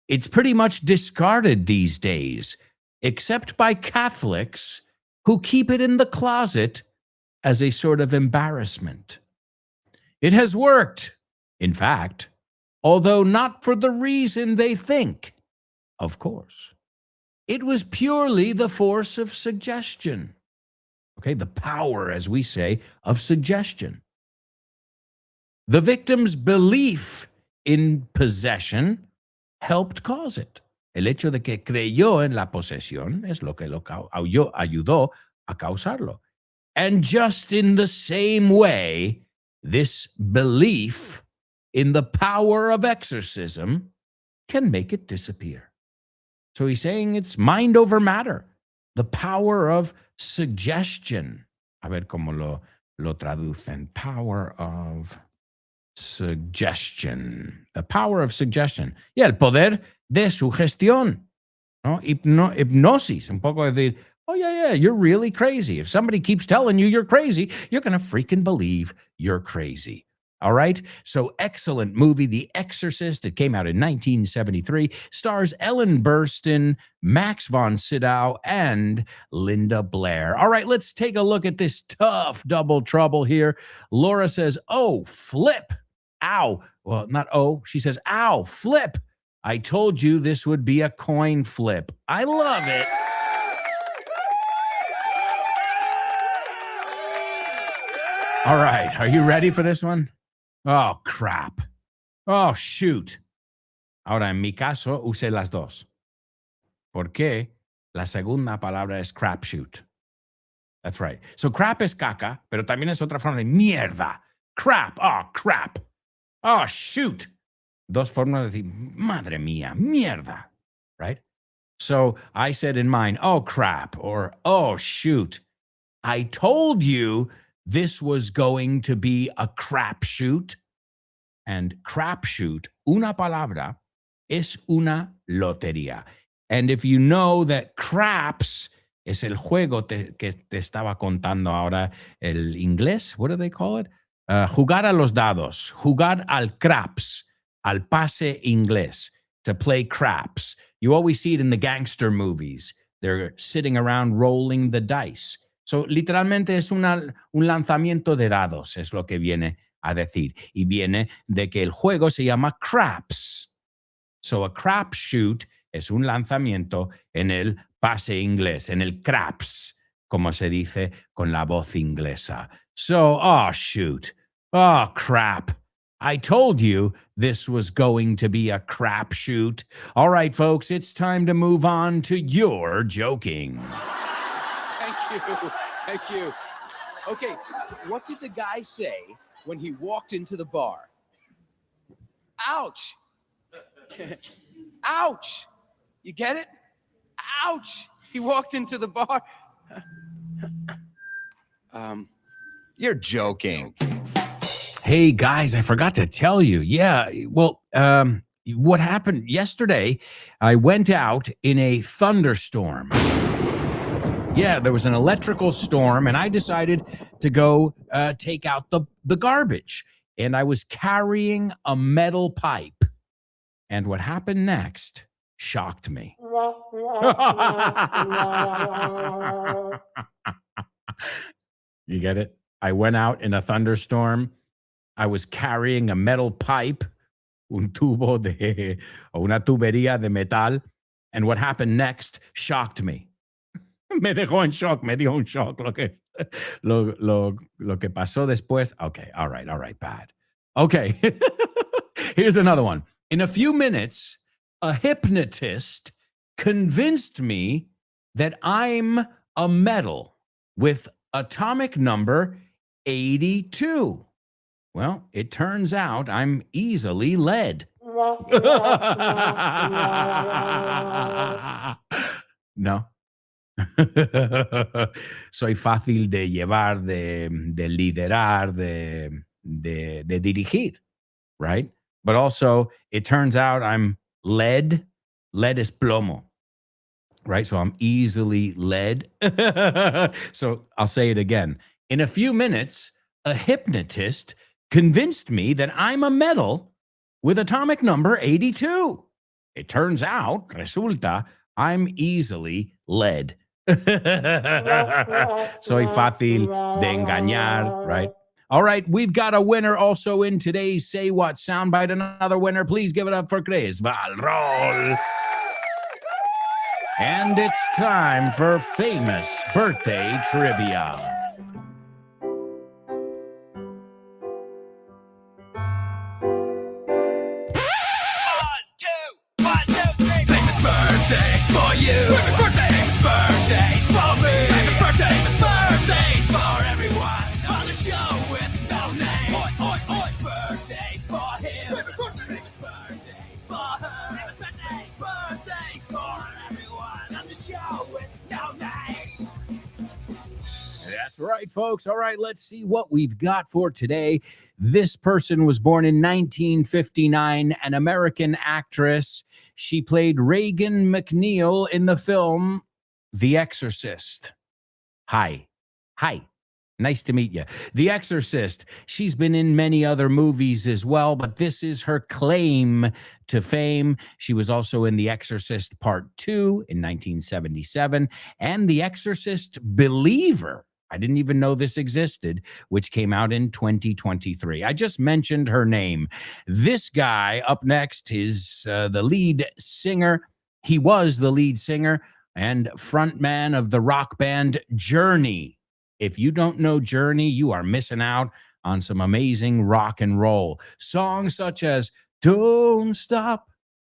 [SPEAKER 1] It's pretty much discarded these days, except by Catholics who keep it in the closet as a sort of embarrassment. It has worked, in fact, although not for the reason they think, of course. It was purely the force of suggestion. Okay, the power, as we say, of suggestion. The victim's belief in possession helped cause it. El hecho de que creyó en la posesión es lo que ayudó a causarlo. And just in the same way, this belief in the power of exorcism can make it disappear. So he's saying it's mind over matter, the power of suggestion. A ver cómo lo traducen. Power of suggestion. The power of suggestion. Y el poder de sugestión. ¿No? Hipnosis. Un poco de decir, oh, yeah, you're really crazy. If somebody keeps telling you you're crazy, you're going to freaking believe you're crazy. All right? So, excellent movie, The Exorcist. It came out in 1973. Stars Ellen Burstyn, Max von Sydow, and Linda Blair. All right, let's take a look at this tough double trouble here. Laura says, oh, flip. Ow. Well, not oh. She says, ow, flip. I told you this would be a coin flip. I love it. All right, are you ready for this one? Oh, crap. Oh, shoot. Ahora, en mi caso, usé las dos. Porque la segunda palabra es crapshoot. That's right. So, crap es caca, pero también es otra forma de mierda. Crap. Oh, crap. Oh, shoot. Dos formas de decir, madre mía, mierda. Right? So, I said in mine, oh, crap, or oh, shoot. I told you this was going to be a crapshoot. And crapshoot, una palabra, es una lotería. And if you know that craps es el juego que te estaba contando ahora, el inglés, what do they call it? Jugar a los dados, jugar al craps, al pase inglés, to play craps. You always see it in the gangster movies. They're sitting around rolling the dice. So, literalmente es un lanzamiento de dados, es lo que viene a decir. Y viene de que el juego se llama craps. So, a crapshoot es un lanzamiento en el pase inglés, en el craps, como se dice con la voz inglesa. So, oh, shoot. Oh, crap. I told you this was going to be a crapshoot. All right, folks, it's time to move on to your joking.
[SPEAKER 8] Thank you. Okay, what did the guy say when he walked into the bar? Ouch. Ouch. You get it? Ouch. He walked into the bar. You're joking.
[SPEAKER 1] Hey, guys, I forgot to tell you. Yeah, well, what happened yesterday, I went out in a thunderstorm. Yeah, there was an electrical storm, and I decided to go take out the garbage. And I was carrying a metal pipe. And what happened next shocked me. You get it? I went out in a thunderstorm. I was carrying a metal pipe, un tubo una tubería de metal. And what happened next shocked me. Me dio un shock lo que pasó después. Okay, all right, bad. Okay, here's another one. In a few minutes, a hypnotist convinced me that I'm a metal with atomic number 82. Well, it turns out I'm easily led. No. Soy fácil de llevar, de liderar, de dirigir, right? But also, it turns out I'm lead. Lead is plomo, right? So I'm easily led. So I'll say it again. In a few minutes, a hypnotist convinced me that I'm a metal with atomic number 82. It turns out, resulta, I'm easily led. Soy fácil de engañar, right? All right, we've got a winner also in today's Say What soundbite. Another winner. Please give it up for Chris Valrol. And it's time for famous birthday trivia.
[SPEAKER 3] Famous birthdays for you. Famous birthdays for me. Famous birthdays for everyone on the show with no name. Oi, oi, oi. Birthdays for him. Famous birthdays for her. Famous birthdays for everyone on the show with no name.
[SPEAKER 1] That's right, folks. All right, let's see what we've got for today. This person was born in 1959, an American actress. She played Reagan McNeil in the film The Exorcist. Hi. Nice to meet you. The Exorcist. She's been in many other movies as well, but this is her claim to fame. She was also in The Exorcist Part 2 in 1977 and The Exorcist Believer. I didn't even know this existed, which came out in 2023. I just mentioned her name. This guy up next is the lead singer. He was the lead singer and frontman of the rock band Journey. If you don't know Journey, you are missing out on some amazing rock and roll. Songs such as Don't Stop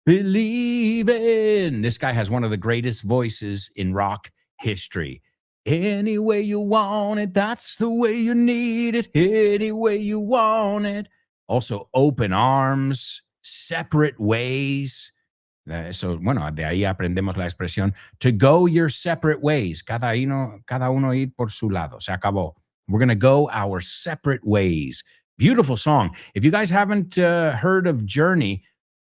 [SPEAKER 1] Believing. This guy has one of the greatest voices in rock history. Any way you want it, that's the way you need it. Any way you want it. Also, Open Arms, Separate Ways. So, bueno, de ahí aprendemos la expresión to go your separate ways. Cada uno ir por su lado. Se acabó. We're going to go our separate ways. Beautiful song. If you guys haven't heard of Journey,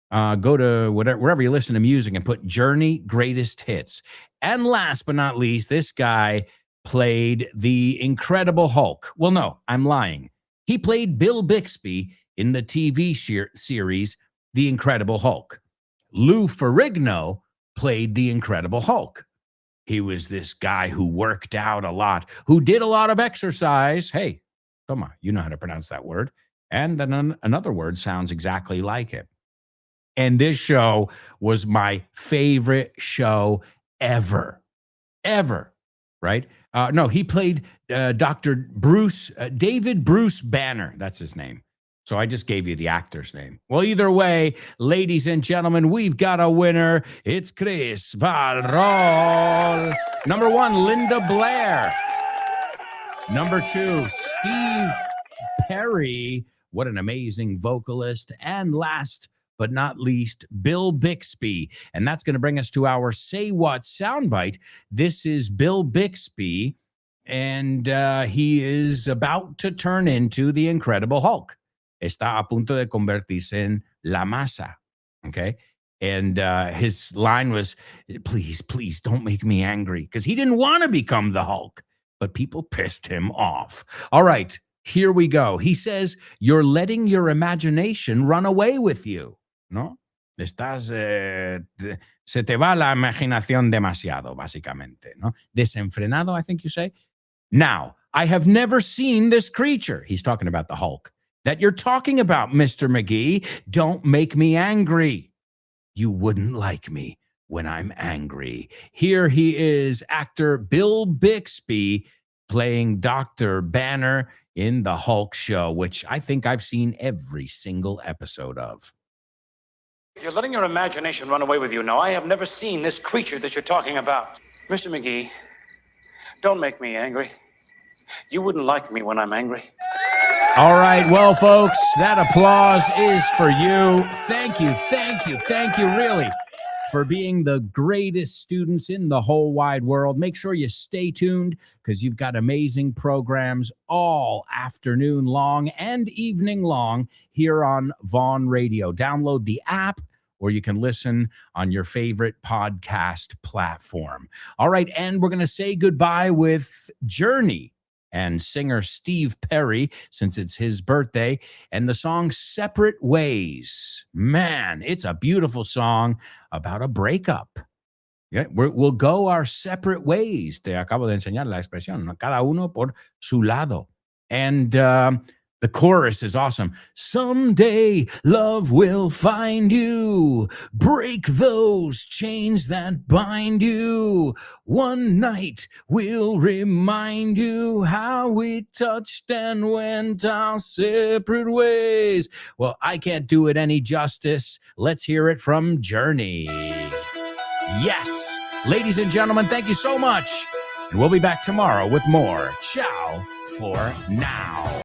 [SPEAKER 1] go to wherever you listen to music and put Journey Greatest Hits. And last but not least, this guy played the Incredible Hulk. Well, no, I'm lying. He played Bill Bixby in the TV series The Incredible Hulk. Lou Ferrigno played the Incredible Hulk. He was this guy who worked out a lot, who did a lot of exercise. Hey, toma, you know how to pronounce that word. And then another word sounds exactly like it. And this show was my favorite show ever, right? No, he played Dr. David Bruce Banner. That's his name. So I just gave you the actor's name. Well, either way, ladies and gentlemen, we've got a winner. It's Chris Valrol. Number 1, Linda Blair. Number 2, Steve Perry. What an amazing vocalist. And last but not least, Bill Bixby. And that's going to bring us to our Say What soundbite. This is Bill Bixby, and he is about to turn into the Incredible Hulk. Está a punto de convertirse en la masa, okay? And his line was, please don't make me angry, because he didn't want to become the Hulk, but people pissed him off. All right, here we go. He says, you're letting your imagination run away with you. ¿No? Se te va la imaginación demasiado, básicamente, ¿no? Desenfrenado, I think you say. Now, I have never seen this creature. He's talking about the Hulk. That you're talking about, Mr. McGee. Don't make me angry. You wouldn't like me when I'm angry. Here he is, actor Bill Bixby, playing Dr. Banner in the Hulk show, which I think I've seen every single episode of.
[SPEAKER 4] You're letting your imagination run away with you. Now, I have never seen this creature that you're talking about. Mr. McGee, don't make me angry. You wouldn't like me when I'm angry.
[SPEAKER 1] All right, well, folks, that applause is for you. Thank you, really, for being the greatest students in the whole wide world. Make sure you stay tuned because you've got amazing programs all afternoon long and evening long here on Vaughn Radio. Download the app, or you can listen on your favorite podcast platform. All right, and we're going to say goodbye with Journey and singer Steve Perry, since it's his birthday, and the song Separate Ways. Man, it's a beautiful song about a breakup. Yeah, we'll go our separate ways. Te acabo de enseñar la expresión, ¿no? Cada uno por su lado. And the chorus is awesome. Someday love will find you. Break those chains that bind you. One night will remind you how we touched and went our separate ways. Well, I can't do it any justice. Let's hear it from Journey. Yes. Ladies and gentlemen, thank you so much. And we'll be back tomorrow with more. Ciao for now.